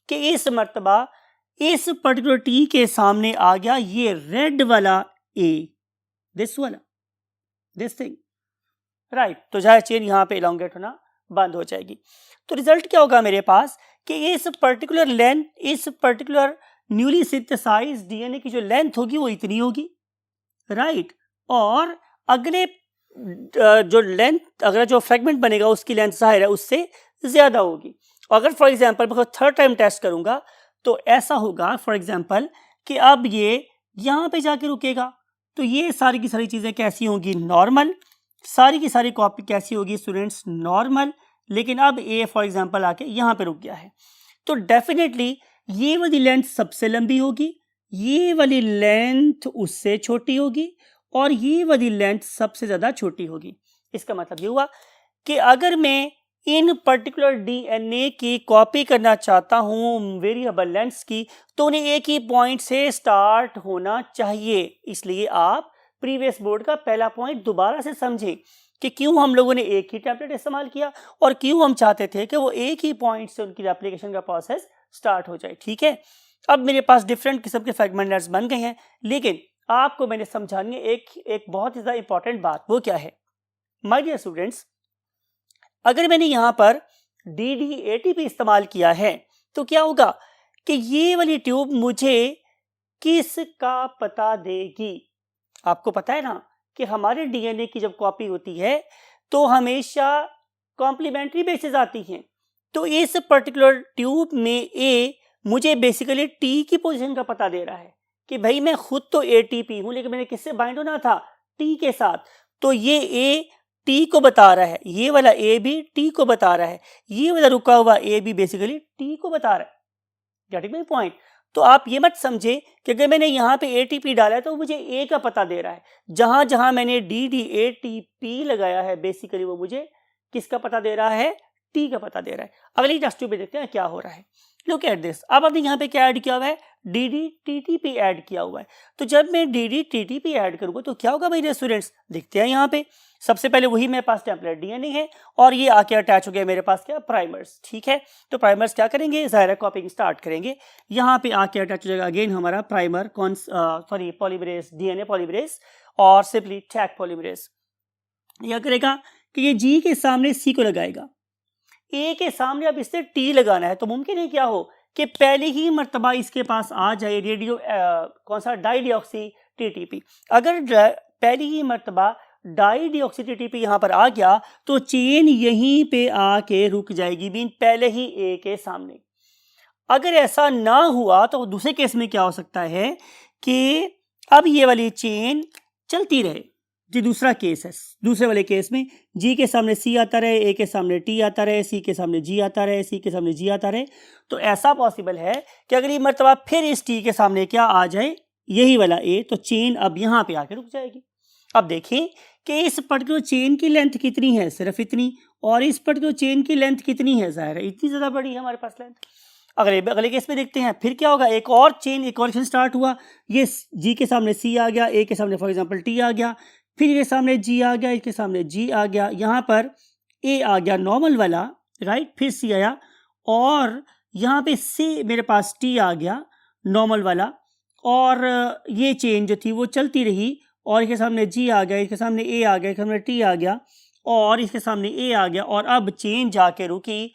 कि इस मर्तबा इस पर्टिकुलर T के सामने आ गया ये रेड वाला A, दिस वाला, दिस थिंग, राइट। तो जाहिर चेन यहाँ पे इलॉन्गेट होना बंद हो जाएगी। तो रिजल्ट क्या होगा मेरे पास कि इस पर्टिकुलर लेंथ, इस पर्टिकुलर न्यूली सिंथेसाइज्ड DNA की जो लेंथ होगी वो इतनी होगी, राइट। और अगले जो लेंथ, अगर जो फ्रेगमेंट बनेगा उसकी लेंथ जाहिर है उससे ज्यादा होगी। अगर फॉर एग्जांपल मैं थर्ड टाइम टेस्ट करूंगा तो ऐसा होगा फॉर एग्जांपल कि अब ये यहाँ पे जाके रुकेगा, तो ये सारी की सारी चीजें कैसी होंगी, नॉर्मल, सारी की सारी कॉपी कैसी होगी स्टूडेंट्स, नॉर्मल। लेकिन अब A फॉर एग्जांपल आके यहाँ पे रुक गया है, तो डेफिनेटली ये वाली लेंथ सबसे लंबी होगी, ये वाली लेंथ उससे छोटी होगी और ये वाली लेंथ सबसे ज्यादा छोटी होगी। इसका मतलब ये हुआ कि अगर मैं इन पर्टिकुलर डीएनए की कॉपी करना चाहता हूं वेरिएबल लेंथ्स की, तो उन्हें एक ही पॉइंट से स्टार्ट होना चाहिए। इसलिए आप प्रीवियस बोर्ड का पहला पॉइंट दोबारा से समझें कि क्यों हम लोगों ने एक ही टेम्पलेट इस्तेमाल किया और क्यों हम चाहते थे कि वो एक ही पॉइंट से उनकी एप्लीकेशन का प्रोसेस स्टार्ट हो जाए। ठीक है, अब मेरे पास डिफरेंट किस्म के फ्रेगमेंट लेयर्स बन गए हैं, लेकिन आपको मैंने समझानी है एक बहुत ही ज़्यादा इंपॉर्टेंट बात। वो क्या है माय डियर स्टूडेंट्स, अगर मैंने यहां पर DDATP इस्तेमाल किया है तो क्या होगा कि ये वाली ट्यूब मुझे किसका पता देगी? आपको पता है ना कि हमारे डीएनए की जब कॉपी होती है तो हमेशा कॉम्प्लीमेंट्री बेसिस आती हैं। तो इस पर्टिकुलर ट्यूब में ए मुझे बेसिकली टी की पोजीशन का पता दे रहा है कि भाई मैं खुद तो ATP हूं, लेकिन मैंने किससे बाइंड होना था? टी के साथ। तो ये ए टी को बता रहा है, ये वाला ए भी टी को बता रहा है, ये वाला रुका हुआ ए भी बेसिकली टी को बता रहा है। Getting my point? तो आप ये मत समझे कि अगर मैंने यहाँ पे ATP डाला है तो मुझे ए का पता दे रहा है। जहां जहां मैंने DDATP लगाया है बेसिकली वो मुझे किसका पता दे रहा है? टी का पता दे रहा है। अगली टेस्ट ट्यूब में देखते हैं क्या हो रहा है। लुक एट दिस, अब आपने यहाँ पे क्या ऐड किया हुआ है? DDTTP ऐड किया हुआ है। तो जब मैं DDTTP ऐड करूंगा तो क्या होगा मेरे स्टूडेंट्स? देखते हैं यहाँ पे। सबसे पहले वही मेरे पास टेम्पलेट डीएनए है और ये आके अटैच हो गया मेरे पास क्या? प्राइमर्स। ठीक है, तो प्राइमर्स क्या करेंगे? ज़ाहिर कॉपिंग स्टार्ट करेंगे। यहाँ पे आके अटैच हो जाएगा अगेन हमारा प्राइमर पॉलीमरेज, डीएनए पॉलीमरेज और सिंपली टैग पॉलीमरेज। यह करेगा कि ये जी के सामने सी को लगाएगा, ए के सामने अब इससे टी लगाना है। तो मुमकिन है क्या हो कि पहले ही मर्तबा इसके पास आ जाए रेडियो कौन सा? डाईडिऑक्सी TTP। अगर पहली ही मर्तबा डाईडिऑक्सी TTP यहाँ पर आ गया तो चेन यहीं पे आके रुक जाएगी, मीन पहले ही ए के सामने। अगर ऐसा ना हुआ तो दूसरे केस में क्या हो सकता है कि अब ये वाली चेन चलती रहे। जी दूसरा केस है, दूसरे वाले केस में जी के सामने सी आता रहे, ए के सामने टी आता रहे, सी के सामने जी आता रहे, सी के सामने जी आता रहे। तो ऐसा पॉसिबल है कि अगर ये मर्तबा फिर इस टी के सामने क्या आ जाए? यही वाला ए, तो चेन अब यहाँ पे आके रुक जाएगी। अब देखें कि इस पर्टिकुलर चेन की लेंथ कितनी है? सिर्फ इतनी। और इस पर्टिकुलर चेन की लेंथ कितनी है? ज़ाहिर है इतनी ज़्यादा बड़ी है हमारे पास लेंथ। अगले केस में देखते हैं फिर क्या होगा। एक और चेन, एक और स्टार्ट हुआ। ये जी के सामने सी आ गया, ए के सामने फॉर एग्जाम्पल टी आ गया, फिर इसके सामने जी आ गया, इसके सामने जी आ गया, यहाँ पर ए आ गया नॉर्मल वाला, राइट, फिर सी आया और यहाँ पे सी मेरे पास टी आ गया नॉर्मल वाला, और ये चेन जो थी वो चलती रही और इसके सामने जी आ गया, इसके सामने ए आ गया, इसके सामने टी आ गया और इसके सामने ए आ गया और अब चेन जाके रुकी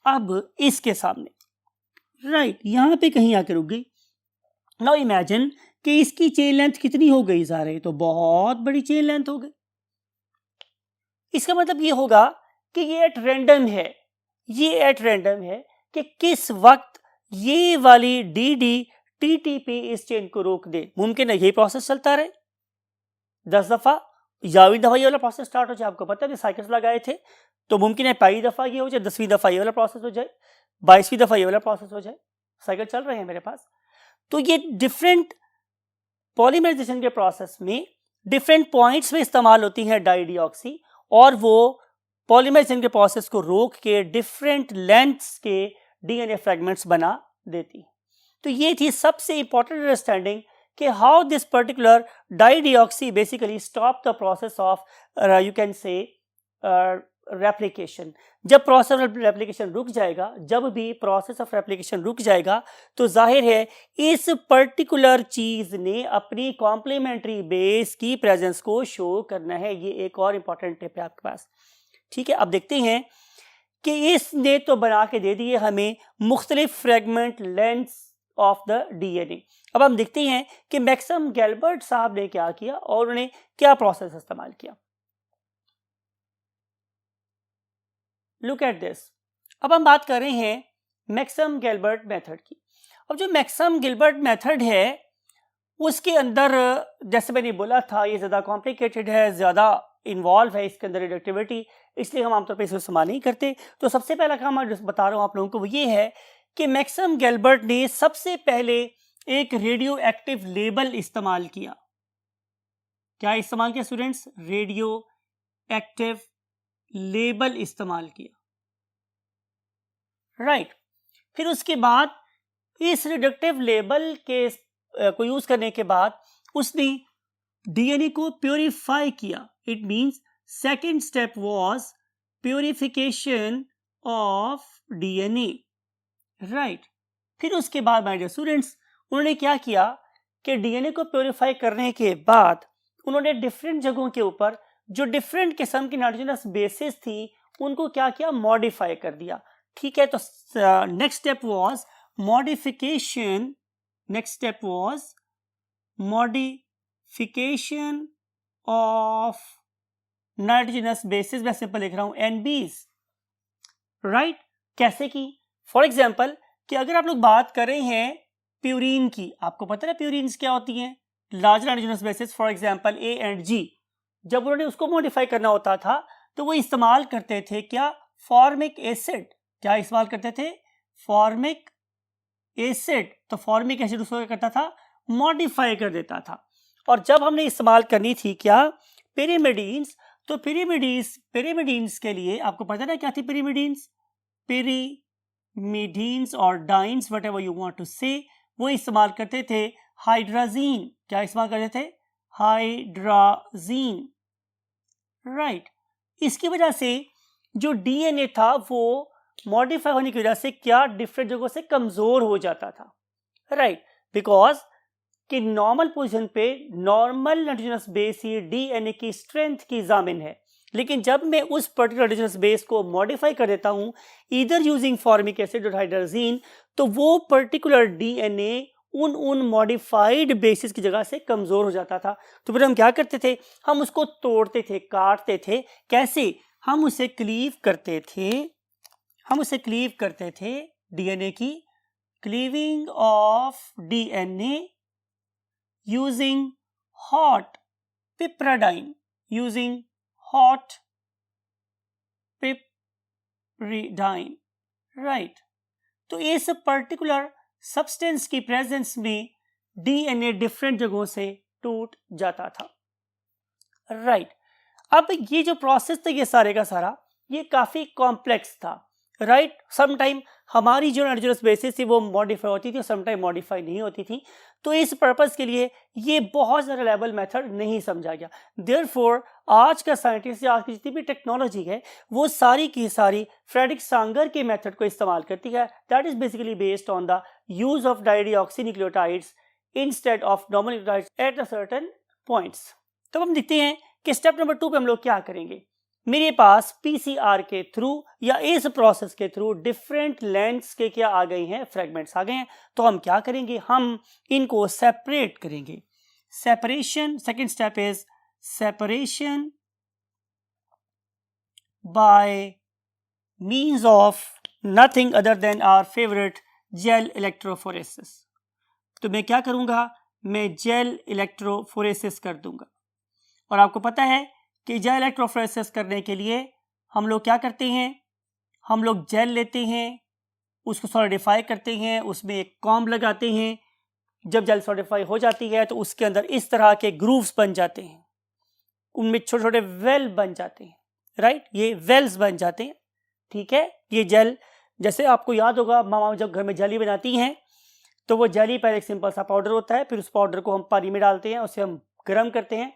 अब इसके सामने, राइट, यहाँ पे कहीं आके रुक गई। नाउ इमेजिन कि इसकी चेन लेंथ कितनी हो गई? सारे तो बहुत बड़ी चेन लेंथ हो गई। इसका मतलब ये होगा कि ये एट रैंडम है, ये एट रैंडम है कि किस वक्त ये वाली DDTTP इस चेन को रोक दे। मुमकिन है यही प्रोसेस चलता रहे 10 दफा, 11वीं दफा ये वाला प्रोसेस स्टार्ट हो जाए। आपको पता है साइकिल्स लगाए थे, तो मुमकिन है पहली दफा ये हो जाए, 10वीं दफा ये वाला प्रोसेस हो जाए, 22वीं दफा ये वाला प्रोसेस हो जाए। साइकिल चल रहे हैं मेरे पास। तो ये डिफरेंट पॉलीमराइजेशन के प्रोसेस में डिफरेंट पॉइंट्स में इस्तेमाल होती है डाईडिऑक्सी, और वो पॉलीमराइजेशन के प्रोसेस को रोक के डिफरेंट लेंथ्स के डीएनए फ्रेगमेंट्स बना देती। तो ये थी सबसे इंपॉर्टेंट अंडरस्टैंडिंग कि how this particular dideoxy basically stop the process of you can say replication. जब प्रोसेस ऑफ रेप्लिकेशन रुक जाएगा, जब भी प्रोसेस ऑफ रेप्लिकेशन रुक जाएगा तो जाहिर है इस पर्टिकुलर चीज ने अपनी कॉम्प्लीमेंट्री बेस की प्रेजेंस को शो करना है। ये एक और इंपॉर्टेंट टिप है आपके पास। ठीक है, अब देखते हैं कि इसने तो बना के दे दिए हमें मुख्तलिफ fragment lengths of the DNA. अब हम देखते हैं कि मैक्सम गैल्बर्ट साहब ने क्या किया और उन्होंने क्या प्रोसेस इस्तेमाल किया। Look at this. अब हम बात कर रहे हैं मैक्सम गैल्बर्ट मेथड की। अब जो मैक्सम गैल्बर्ट मेथड है उसके अंदर, जैसे मैंने बोला था, ये ज़्यादा कॉम्प्लिकेटेड है, ज़्यादा इन्वॉल्व है इसके अंदर रिडक्टिविटी, इसलिए हम आमतौर पर इसको इस्तेमाल नहीं करते। तो सबसे पहला काम मैं बता रहा हूँ आप लोगों को वो ये है कि मैक्सम गैल्बर्ट ने सबसे पहले एक रेडियो एक्टिव लेबल इस्तेमाल किया। क्या इस्तेमाल किया स्टूडेंट्स? रेडियो एक्टिव लेबल इस्तेमाल किया। राइट। फिर उसके बाद इस रिडक्टिव लेबल के को यूज करने के बाद उसने डीएनए को प्योरीफाई किया। It means second step was purification of DNA, right. फिर उसके बाद माय डियर स्टूडेंट्स उन्होंने क्या किया कि डीएनए को प्योरीफाई करने के बाद उन्होंने डिफरेंट जगहों के ऊपर जो डिफरेंट किस्म की नाइट्रोजनस बेसिस थी उनको क्या किया, मॉडिफाई कर दिया। ठीक है, तो next step was modification, next step was modification of nitrogenous bases, मैं सिंपल लिख रहा हूं एनबीज, राइट। कैसे की? फॉर एग्जाम्पल कि अगर आप लोग बात कर रहे हैं प्यूरिन की, आपको पता है प्यूरिन्स क्या होती हैं, large nitrogenous bases, for example A and G. जब उन्होंने उसको मॉडिफाई करना होता था तो वो इस्तेमाल करते थे क्या, फॉर्मिक एसिड। क्या इस्तेमाल करते थे? Formic acid. तो फॉर्मिक एसिड उसको क्या करता था, मॉडिफाई कर देता था। और जब हमने इस्तेमाल करनी थी क्या, पिरिमिडीन्स, तो पिरिमिडीन्स के लिए आपको पता ना क्या थी पिरिमिडीन्स, पिरिमिडीन्स और डाइन्स whatever you want to say, वो इस्तेमाल करते थे हाइड्राजीन। क्या इस्तेमाल करते थे? Hydrazine, right. इसकी वजह से जो डीएनए था वो मॉडिफाई होने की वजह से क्या, डिफरेंट जगहों से कमजोर हो जाता था, राइट। बिकॉज कि नॉर्मल पोजीशन पे नॉर्मल नाइट्रोजनस बेस ही डीएनए की स्ट्रेंथ की जामिन है, लेकिन जब मैं उस पर्टिकुलर नाइट्रोजनस बेस को मॉडिफाई कर देता हूं इधर यूजिंग फॉर्मिक एसिड और हाइड्राजीन, तो वो पर्टिकुलर डीएनए उन मॉडिफाइड बेसिस की जगह से कमजोर हो जाता था। तो फिर हम क्या करते थे, हम उसको तोड़ते थे, काटते थे। कैसे? हम उसे क्लीव करते थे, डीएनए की cleaving of DNA using hot piperidine, right. तो इस पर्टिकुलर सब्सटेंस की प्रेजेंस में डीएनए डिफरेंट जगहों से टूट जाता था, राइट। अब ये जो प्रोसेस था ये सारे का सारा ये काफी कॉम्प्लेक्स था, राइट। समटाइम हमारी जो नाइट्रोजनस बेसिस थी वो मॉडिफाई होती थी और समटाइम मॉडिफाई नहीं होती थी। तो इस पर्पस के लिए ये बहुत ज़्यादा रिलायबल मेथड नहीं समझा गया। देयरफॉर आज का साइंटिस्ट या आज की जितनी भी टेक्नोलॉजी है वो सारी की सारी फ्रेडरिक सांगर के मेथड को इस्तेमाल करती है। That is basically based on the use of dideoxynucleotides instead of normal nucleotides at a certain points. तो हम देखते हैं कि स्टेप नंबर 2 पे हम लोग क्या करेंगे। मेरे पास पीसीआर के थ्रू या इस प्रोसेस के थ्रू डिफरेंट लेंथ्स के क्या आ गए हैं, फ्रेगमेंट्स आ गए हैं। तो हम क्या करेंगे, हम इनको सेपरेट करेंगे। Separation, second step is separation by means of nothing other than our favourite gel electrophoresis. तो मैं क्या करूंगा, मैं जेल इलेक्ट्रोफोरेसिस कर दूंगा। और आपको पता है कि जेल इलेक्ट्रोफोरेसिस करने के लिए हम लोग क्या करते हैं, हम लोग जेल लेते हैं, उसको सॉलिडिफाई करते हैं, उसमें एक कॉम्ब लगाते हैं। जब जेल सॉलिडिफाई हो जाती है तो उसके अंदर इस तरह के ग्रूव्स बन जाते हैं, उनमें छोटे छोटे वेल बन जाते हैं, राइट। ये वेल्स बन जाते हैं, ठीक है। ये जेल, जैसे आपको याद होगा मामा जब घर में जेली बनाती हैं तो वो जेली पहले एक सिंपल सा पाउडर होता है, फिर उस पाउडर को हम पानी में डालते हैं, उसे हम गर्म करते हैं,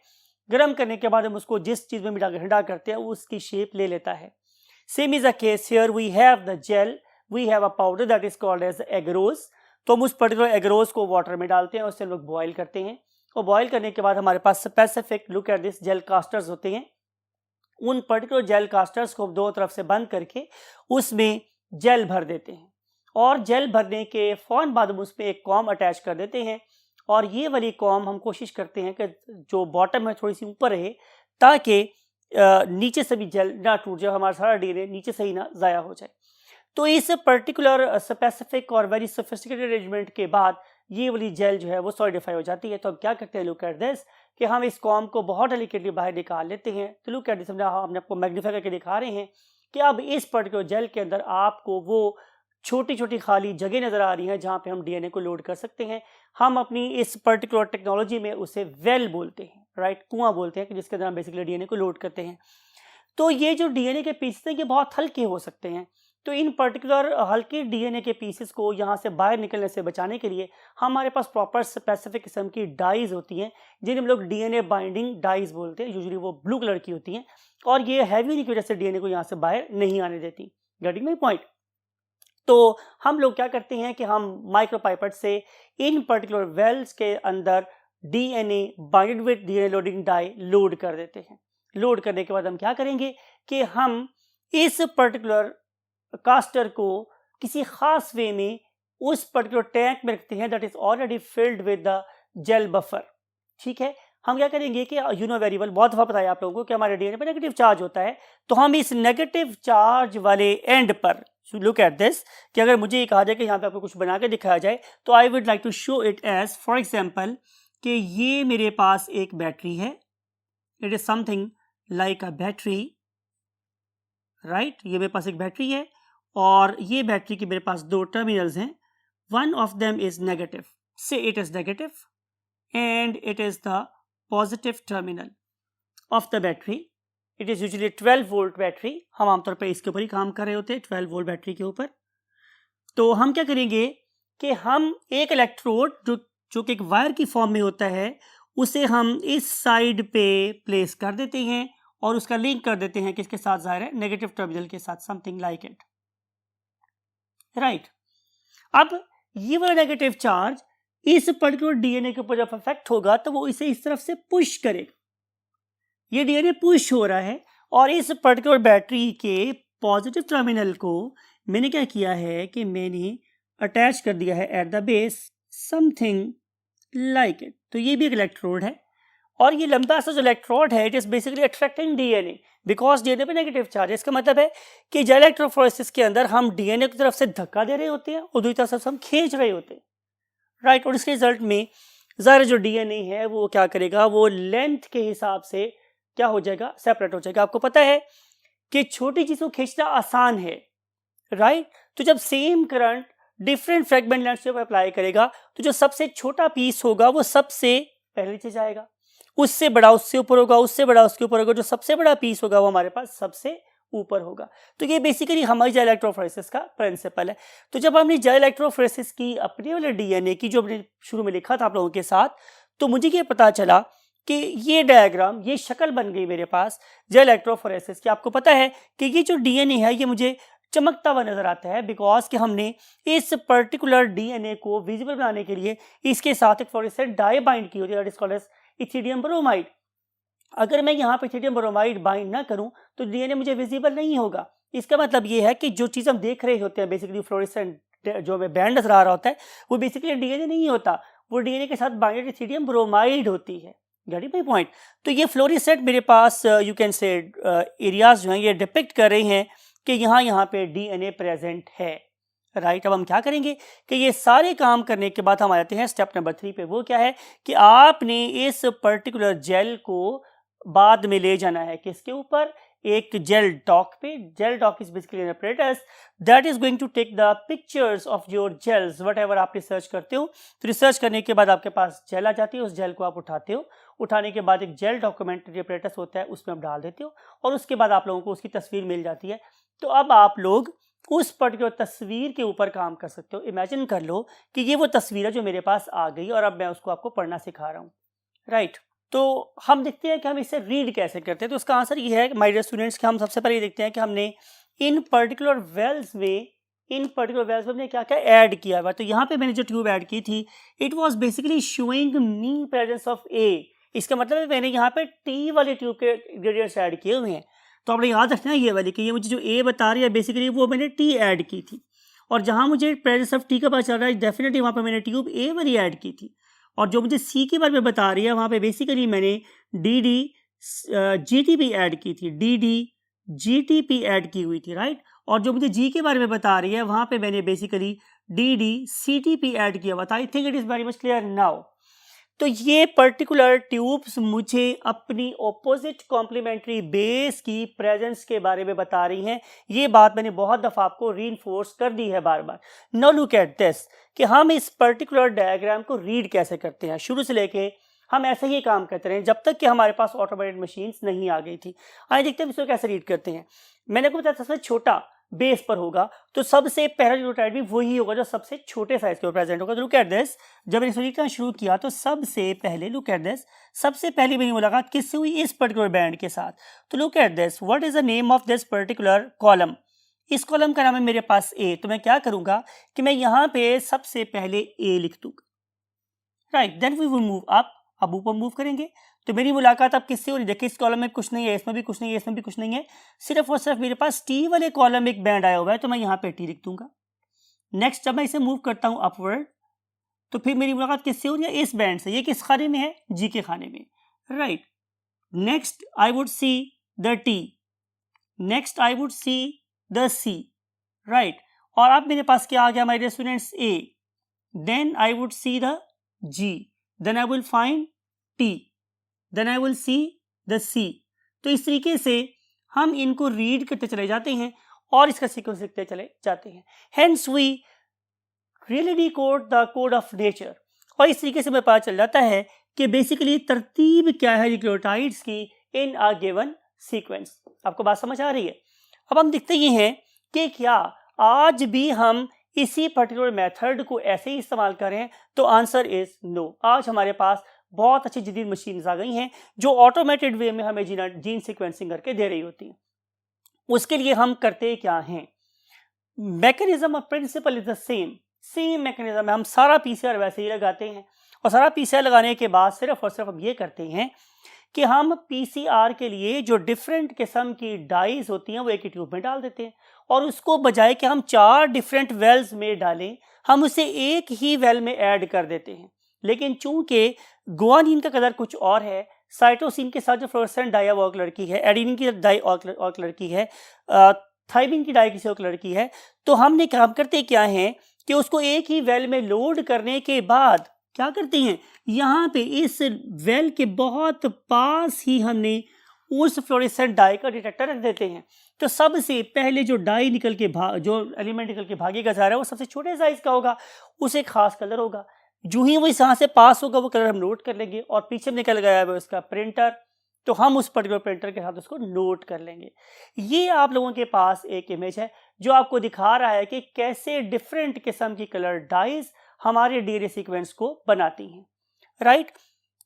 गर्म करने के बाद हम उसको जिस चीज में मिलाकर ठंडा करते हैं वो उसकी शेप ले लेता है। Same is a case here, we have the gel, we have a powder that is called as agarose. तो हम उस पर्टिकुलर एगरोज को वाटर में डालते हैं, उससे हम लोग बॉयल करते हैं, और बॉयल करने के बाद हमारे पास specific, look at this, gel casters होते हैं। उन पर्टिकुलर जेल कास्टर्स को दो तरफ से बंद करके उसमें जेल भर देते हैं, और जेल भरने के फौरन बाद हम उसमें एक कॉम अटैच कर देते हैं। और ये वाली कॉम हम कोशिश करते हैं कि जो बॉटम है थोड़ी सी ऊपर रहे, ताकि नीचे से भी जेल ना टूट जाए, हमारा सारा डीएनए नीचे से ही ना ज़ाया हो जाए। तो इस पर्टिकुलर स्पेसिफिक और वेरी सोफिस्टिकेटेड अरेंजमेंट के बाद ये वाली जेल जो है वो सॉलिडिफाई हो जाती है। तो हम क्या करते हैं, लुक एट दिस, कि हम इस कॉम को बहुत डेलिकेटली बाहर निकाल लेते हैं। तो लुक एट दिस, हमने आपको मैग्नीफाई करके दिखा रहे हैं कि अब इस पर्टिकुलर जेल के अंदर आपको वो छोटी छोटी खाली जगह नज़र आ रही हैं जहाँ पे हम डीएनए को लोड कर सकते हैं। हम अपनी इस पर्टिकुलर टेक्नोलॉजी में उसे वेल बोलते हैं, राइट, कुआं बोलते हैं, कि जिसके अंदर हम बेसिकली डीएनए को लोड करते हैं। तो ये जो डीएनए के पीसेस हैं ये बहुत हल्के हो सकते हैं, तो इन पर्टिकुलर हल्के डीएनए के पीसेस को यहाँ से बाहर निकलने से बचाने के लिए हमारे पास प्रॉपर स्पेसिफिक किस्म की डाइज होती हैं, जिन्हें हम लोग डीएनए बाइंडिंग डाइज बोलते हैं। यूजुअली वो ब्लू कलर की होती हैं और ये हैवी होने की वजह से डीएनए को यहाँ से बाहर नहीं आने देती। Getting my point? तो हम लोग क्या करते हैं कि हम माइक्रोपाइपेट से इन पर्टिकुलर वेल्स के अंदर DNA binded with DNA loading dye load कर देते हैं। लोड करने के बाद हम क्या करेंगे कि हम इस पर्टिकुलर कास्टर को किसी खास वे में उस पर्टिकुलर टैंक में रखते हैं that is already filled with the gel buffer. ठीक है, हम क्या करेंगे कि वेरिएबल बहुत दफा बताया आप लोगों को कि हमारे डीएनए पर नेगेटिव चार्ज होता है, तो हम इस नेगेटिव चार्ज वाले एंड पर लुक एट दिस कि अगर मुझे ये कहा जाए कि यहाँ पे आपको कुछ बना के दिखाया जाए तो I would like to show it as for example कि ये मेरे पास एक बैटरी है, it is something like a battery, right. ये मेरे पास एक बैटरी है और ये बैटरी की मेरे पास दो टर्मिनल्स हैं, one of them is negative, say it is negative and it is the positive terminal of the battery. It is usually 12 volt battery, हम आमतौर पर इसके ऊपर ही काम कर रहे होते हैं 12 वोल्ट बैटरी के ऊपर। तो हम क्या करेंगे कि हम एक इलेक्ट्रोड जो कि एक वायर की फॉर्म में होता है उसे हम इस साइड पे प्लेस कर देते हैं और उसका लिंक कर देते हैं किसके साथ, जाहिर है नेगेटिव टर्मिनल के साथ, समथिंग लाइक इट, राइट। अब ये वाला नेगेटिव चार्ज इस पर्टिकुलर डीएनए के ऊपर जब अफेक्ट होगा तो वो इसे इस तरफ से पुश करेगा। ये डीएनए पुश हो रहा है और इस पर्टिकुलर बैटरी के पॉजिटिव टर्मिनल को मैंने क्या किया है कि मैंने अटैच कर दिया है at the base something like it. तो ये भी एक इलेक्ट्रोड है और ये लंबा सा जो इलेक्ट्रोड है it is basically attracting DNA because DNA पे नेगेटिव चार्ज है। इसका मतलब है कि जेल इलेक्ट्रोफोरेसिस के अंदर हम डीएनए की तरफ से धक्का दे रहे होते हैं और दूसरी तरफ से हम खींच रहे होते हैं, राइट। और इसके रिजल्ट में ज़रा जो डीएनए है वो क्या करेगा, वो लेंथ के हिसाब से क्या हो जाएगा, सेपरेट हो जाएगा। आपको पता है कि छोटी चीज़ को खींचना आसान है, राइट। तो जब same current different fragment length पर अप्लाई करेगा तो जो सबसे छोटा पीस होगा वो सबसे पहले नीचे जाएगा, उससे बड़ा उससे ऊपर होगा, उससे बड़ा उसके ऊपर होगा, जो सबसे बड़ा पीस होगा वो हमारे पास सबसे ऊपर होगा। तो ये बेसिकली हमारी जेल इलेक्ट्रोफोरेसिस का प्रिंसिपल है। तो जब हमने जेल इलेक्ट्रोफोरेसिस की अपने वाले डीएनए की जो हमने शुरू में लिखा था आप लोगों के साथ, तो मुझे ये पता चला कि ये डायग्राम, ये शक्ल बन गई मेरे पास जेल इलेक्ट्रोफोरेसिस की। आपको पता है कि ये जो डीएनए है ये मुझे चमकता हुआ नजर आता है बिकॉज कि हमने इस पर्टिकुलर डीएनए को विजिबल बनाने के लिए इसके साथ एक फ्लोरेसेंट डाई बाइंड की होती है, that is called as ethidium bromide. अगर मैं यहाँ पे इथिडियम ब्रोमाइड बाइंड ना करूँ तो डीएनए मुझे विजिबल नहीं होगा। इसका मतलब ये है कि जो चीज़ हम देख रहे होते हैं बेसिकली फ्लोरेसेंट जो हमें बैंड नजर आ रहा होता है वो बेसिकली डीएनए नहीं होता, वो डीएनए के साथ बाइंडेड इथिडियम ब्रोमाइड होती है। Getting my point? तो ये फ्लोरेसेंट मेरे पास यू कैन से एरियाज जो हैं ये डिपिक्ट कर रहे हैं कि यहाँ पे डीएनए प्रेजेंट है, राइट। अब हम क्या करेंगे कि ये सारे काम करने के बाद हम आते हैं स्टेप नंबर 3 पे। वो क्या है कि आपने इस पर्टिकुलर जेल को बाद में ले जाना है किसके ऊपर, एक जेल डॉक पे। Gel doc is basically an apparatus that is going to take the pictures of your gels, whatever आप रिसर्च करते हो। तो रिसर्च करने के बाद आपके पास जेल आ जाती है, उस जेल को आप उठाते हो, उठाने के बाद एक जेल डॉक्यूमेंट्री apparatus होता है उसमें आप डाल देते हो और उसके बाद आप लोगों को उसकी तस्वीर मिल जाती है। तो अब आप लोग उस पर्टिकुलर तस्वीर के ऊपर काम कर सकते हो। इमेजिन कर लो कि ये वो तस्वीर है जो मेरे पास आ गई और अब मैं उसको आपको पढ़ना सिखा रहा हूँ, राइट। तो हम देखते हैं कि हम इसे रीड कैसे करते हैं। तो उसका आंसर ये है माय डियर स्टूडेंट्स कि हम सबसे पहले देखते हैं कि हमने इन पर्टिकुलर वेल्स में हमने क्या क्या ऐड किया हुआ। तो यहाँ पे मैंने जो ट्यूब ऐड की थी it was basically showing me presence of A. इसका मतलब है मैंने यहाँ पे टी वाले ट्यूब के इंग्रेडिएंट्स ऐड किए हुए हैं। तो आपने याद रखना है ये वाली कि ये मुझे जो ए बता रही है बेसिकली वो मैंने टी ऐड की थी, और जहाँ मुझे प्रेजेंस ऑफ टी का पता चल रहा है डेफिनेटली वहाँ पे मैंने ट्यूब ए वाली ऐड की थी। और जो मुझे सी के बारे में बता रही है वहाँ पे बेसिकली मैंने GTP ऐड की थी, GTP ऐड की हुई थी, राइट। और जो मुझे जी के बारे में बता रही है वहाँ पे मैंने बेसिकली CTP ऐड किया हुआ था। I think it is very much clear now. तो ये पर्टिकुलर ट्यूब्स मुझे अपनी ऑपोजिट कॉम्प्लीमेंट्री बेस की प्रेजेंस के बारे में बता रही हैं। ये बात मैंने बहुत दफ़ा आपको रीइंफोर्स कर दी है बार बार। नाउ लुक एट दिस कि हम इस पर्टिकुलर डायग्राम को रीड कैसे करते हैं। शुरू से लेके हम ऐसे ही काम करते रहे जब तक कि हमारे पास ऑटोमेटेड मशीन्स नहीं आ गई थी। आइए देखते हैं इसको कैसे रीड करते हैं। मैंने आपको बताया सबसे छोटा बेस पर होगा, तो सबसे पहला न्यूक्लियोटाइड भी वही होगा जो सबसे छोटे साइज के प्रेजेंट होगा। तो लुक एट दिस, जब मैंने लिखना शुरू किया तो सबसे पहले लुक एट दिस, सबसे पहले मेरी मुलाकात किससे हुई? इस पर्टिकुलर बैंड के साथ। तो look at this, what is the name of this particular column? इस कॉलम का नाम है मेरे पास ए। तो मैं क्या करूंगा कि मैं यहाँ पे सबसे पहले ए लिख दूंगा, right. Then we will move up, अब ऊपर मूव करेंगे। तो मेरी मुलाकात अब किससे हो रही है? देखिए इस कॉलम में कुछ नहीं है, इसमें भी कुछ नहीं है, इसमें भी कुछ नहीं है, सिर्फ और सिर्फ मेरे पास टी वाले कॉलम में एक बैंड आया हुआ है, तो मैं यहाँ पे टी लिख दूंगा। नेक्स्ट जब मैं इसे मूव करता हूँ अपवर्ड, तो फिर मेरी मुलाकात किससे हो रही है? इस बैंड से। ये किस खाने में है? जी के खाने में, right. Next I would see the T, next I would see the C, right. और अब मेरे पास क्या आ गया my dear students? A. Then I would see the G, then I will find T, then I will see the C. तो इस तरीके से हम इनको रीड करते चले जाते हैं और इसका सीक्वेंस लिखते चले जाते हैं। Hence we really decode the code of nature. और इस तरीके से हमें पता चल जाता है कि बेसिकली तरतीब क्या है न्यूक्लियोटाइड्स की इन अ गिवन सीक्वेंस। आपको बात समझ आ रही है? अब हम देखते ये हैं कि क्या आज भी हम इसी पर्टिकुलर मेथड को ऐसे ही इस्तेमाल करें? तो आंसर इज नो। आज हमारे पास बहुत अच्छी जदीद मशीन्स आ गई हैं जो ऑटोमेटेड वे में हमें जीन सीक्वेंसिंग करके दे रही होती हैं। उसके लिए हम करते क्या हैं? Mechanism of principle is the same mechanism है। हम सारा पीसीआर वैसे ही लगाते हैं और सारा पीसीआर लगाने के बाद सिर्फ और सिर्फ हम ये करते हैं कि हम पीसीआर के लिए जो डिफरेंट किस्म की डाइज होती हैं वो एक ही ट्यूब में डाल देते हैं और उसको बजाय कि हम 4 डिफरेंट वेल्स में डालें, हम उसे एक ही वेल में ऐड कर देते हैं। लेकिन चूंकि गुआनिन का कलर कुछ और है, साइटोसिन के साथ जो फ्लोरोसेंट डाई वो कलर की है, एडेनिन की डाई और कलर की है, थाइमिन की डाई किसी और कलर की है, तो हमने काम करते क्या है कि उसको एक ही वेल में लोड करने के बाद क्या करते हैं, यहाँ पे इस वेल के बहुत पास ही हमने उस फ्लोरेसेंट डाई का डिटेक्टर रख देते हैं। तो सबसे पहले जो डाई निकल के जो एलिमेंट निकल के भागेगा जा रहा है वो सबसे छोटे साइज का होगा, उसे खास कलर होगा। जो ही वो इस यहाँ से पास होगा वो कलर हम नोट कर लेंगे और पीछे निकल गया है उसका प्रिंटर, तो हम उस पर्टिकुलर प्रिंटर के साथ उसको नोट कर लेंगे। ये आप लोगों के पास एक इमेज है जो आपको दिखा रहा है कि कैसे डिफरेंट किस्म की कलर डाइज हमारे डीएनए सीक्वेंस को बनाती हैं, राइट।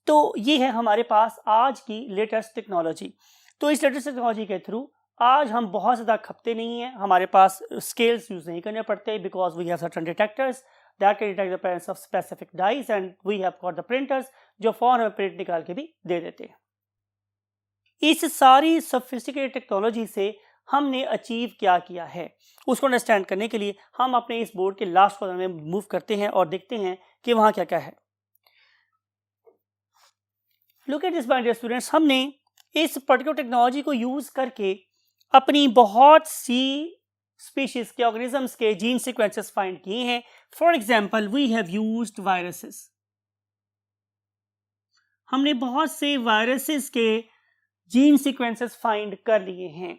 तो ये है हमारे पास आज की लेटेस्ट टेक्नोलॉजी। तो इस लेटेस्ट टेक्नोलॉजी के थ्रू आज हम बहुत ज़्यादा खपते नहीं हैं, हमारे पास स्केल्स यूज़ नहीं करने पड़ते because we have certain detectors that can detect the presence of specific dyes and we have got the printers जो फौरन हमें प्रिंट निकाल के भी दे देते हैं। इस सारी सोफिस्टिकेटेड टेक्नोलॉजी से हमने अचीव क्या किया है उसको अंडरस्टैंड करने के लिए हम अपने इस बोर्ड के लास्ट कॉलम में मूव करते हैं और देखते हैं कि वहां क्या क्या है। Look at this my dear students, हमने इस पर्टिकुलर टेक्नोलॉजी को यूज करके अपनी बहुत सी स्पीशीज के ऑर्गेनिजम्स के जीन सीक्वेंसेस फाइंड किए हैं। For example we have used viruses. हमने बहुत से वायरसेस के जीन सीक्वेंसेस फाइंड कर लिए हैं।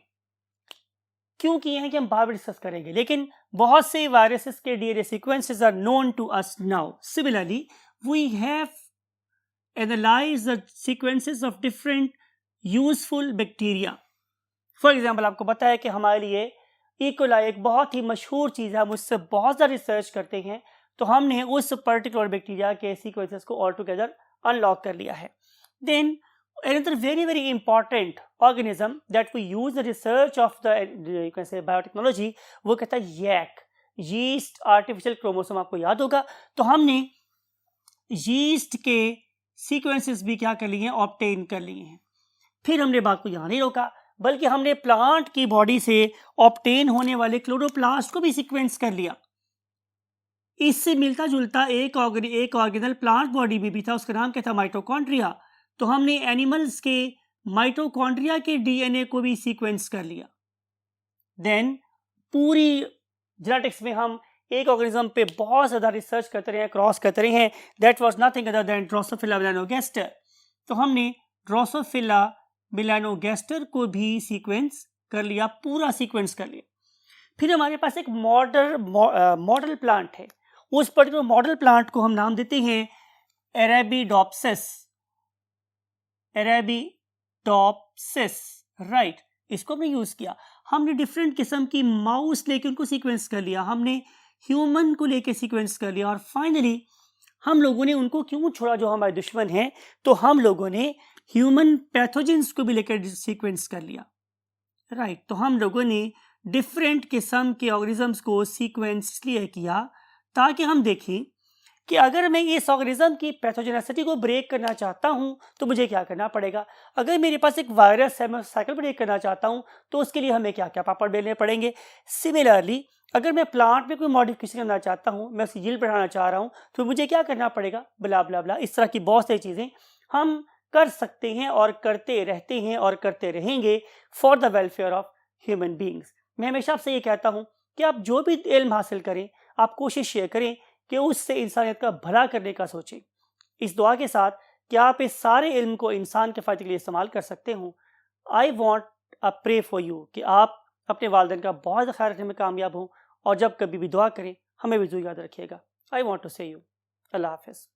क्यों किए हैं कि हम बाद में डिस्कस करेंगे, लेकिन बहुत से वायरसेस के DNA sequences are known to us now. Similarly we have analysed the sequences of different useful bacteria. For example आपको पता है कि हमारे लिए इकोलाई एक बहुत ही मशहूर चीज़ है, हम उससे बहुत ज़्यादा रिसर्च करते हैं, तो हमने उस पर्टिकुलर बैक्टीरिया के सीक्वेंसेस को ऑल टुगेदर अनलॉक कर लिया है। Then another very important organism that we use the research of the you can say biotechnology, वो कहता है यैक, यीस्ट आर्टिफिशियल क्रोमोसोम। आपको याद होगा, तो हमने यीस्ट के सीक्वेंसेस भी क्या कर लिए हैं, ऑब्टेन कर लिए हैं। फिर हमने बात को यहाँ नहीं रोका, बल्कि हमने प्लांट की बॉडी से ऑब्टेन होने वाले क्लोरोप्लास्ट को भी सीक्वेंस कर लिया। इससे मिलता जुलता एक ऑर्गेनल प्लांट बॉडी में भी था, उसका नाम क्या था, माइटोकॉन्ड्रिया। तो हमने एनिमल्स के माइटोकॉन्ड्रिया के डीएनए को भी सीक्वेंस कर लिया। देन पूरी जेनेटिक्स में हम एक ऑर्गेनिज्म पे बहुत ज़्यादा रिसर्च करते रहे हैं, क्रॉस करते रहे हैं। That was nothing other then Drosophila melanogaster. तो हमने ड्रोसोफिला मेलानोगास्टर को भी सीक्वेंस कर लिया, पूरा सीक्वेंस कर लिया। फिर हमारे पास एक मॉडल प्लांट है, उस पर्टिकुलर मॉडल प्लांट को हम नाम देते हैं अरेबिडोप्सिस, राइट। इसको हमने यूज किया। हमने डिफरेंट किस्म की माउस लेके उनको सीक्वेंस कर लिया, हमने ह्यूमन को लेके सीक्वेंस कर लिया, और फाइनली हम लोगों ने उनको क्यों छोड़ा जो हमारे दुश्मन हैं, तो हम लोगों ने ह्यूमन पैथोजेंस को भी लेकर सीक्वेंस कर लिया, राइट। तो हम लोगों ने डिफरेंट किस्म के ऑर्गेनिजम्स को सीक्वेंस इसलिए किया ताकि हम देखें कि अगर मैं इस ऑर्गेनिज्म की पैथोजेनेसिटी को ब्रेक करना चाहता हूं तो मुझे क्या करना पड़ेगा। अगर मेरे पास एक वायरस है, मैं साइकिल ब्रेक करना चाहता हूं तो उसके लिए हमें क्या क्या पापड़ बेलने पड़ेंगे। सिमिलरली अगर मैं प्लांट में कोई मॉडिफिकेशन करना चाहता हूं, मैं उसकी यील्ड बढ़ाना चाह रहा हूं, तो मुझे क्या करना पड़ेगा, ब्ला ब्ला ब्ला। इस तरह की बहुत सारी चीज़ें हम कर सकते हैं और करते रहते हैं और करते रहेंगे for the welfare of human beings. मैं हमेशा आपसे ये कहता हूँ कि आप जो भी इल्म हासिल करें, आप कोशिश ये करें कि उससे इंसानियत का भला करने का सोचें, इस दुआ के साथ कि आप इस सारे इल्म को इंसान के फ़ायदे के लिए इस्तेमाल कर सकते हो। I want a pray for you कि आप अपने वालिदैन का बहुत ज़्यादा ख्याल रखने में कामयाब हों, और जब कभी भी दुआ करें हमें भी याद रखिएगा। आई वॉन्ट टू से यू अल्लाह हाफ़िज़।